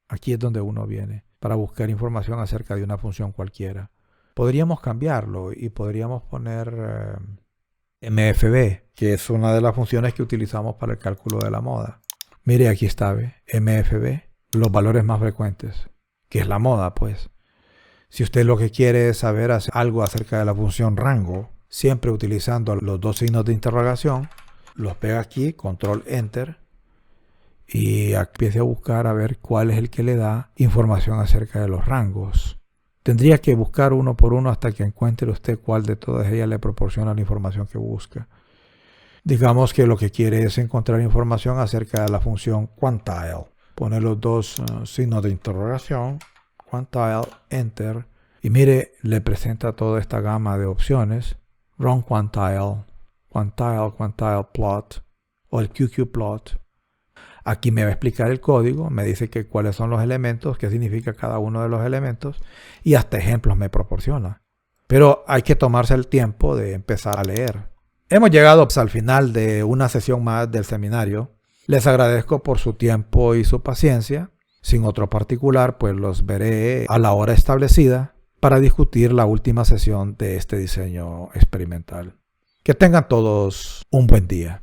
Aquí es donde uno viene para buscar información acerca de una función cualquiera. Podríamos cambiarlo y podríamos poner MFB, que es una de las funciones que utilizamos para el cálculo de la moda. Mire, aquí está, ¿ve? MFB, los valores más frecuentes, que es la moda, pues. Si usted lo que quiere es saber algo acerca de la función rango, siempre utilizando los dos signos de interrogación, los pega aquí, control enter, y empiece a buscar a ver cuál es el que le da información acerca de los rangos. Tendría que buscar uno por uno hasta que encuentre usted cuál de todas ellas le proporciona la información que busca. Digamos que lo que quiere es encontrar información acerca de la función quantile. Pone los dos signos de interrogación, quantile, enter, y mire, le presenta toda esta gama de opciones. Run quantile, quantile plot o el QQ-plot. Aquí me va a explicar el código, me dice que cuáles son los elementos, qué significa cada uno de los elementos y hasta ejemplos me proporciona. Pero hay que tomarse el tiempo de empezar a leer. Hemos llegado al final de una sesión más del seminario. Les agradezco por su tiempo y su paciencia. Sin otro particular, pues los veré a la hora establecida para discutir la última sesión de este diseño experimental. Que tengan todos un buen día.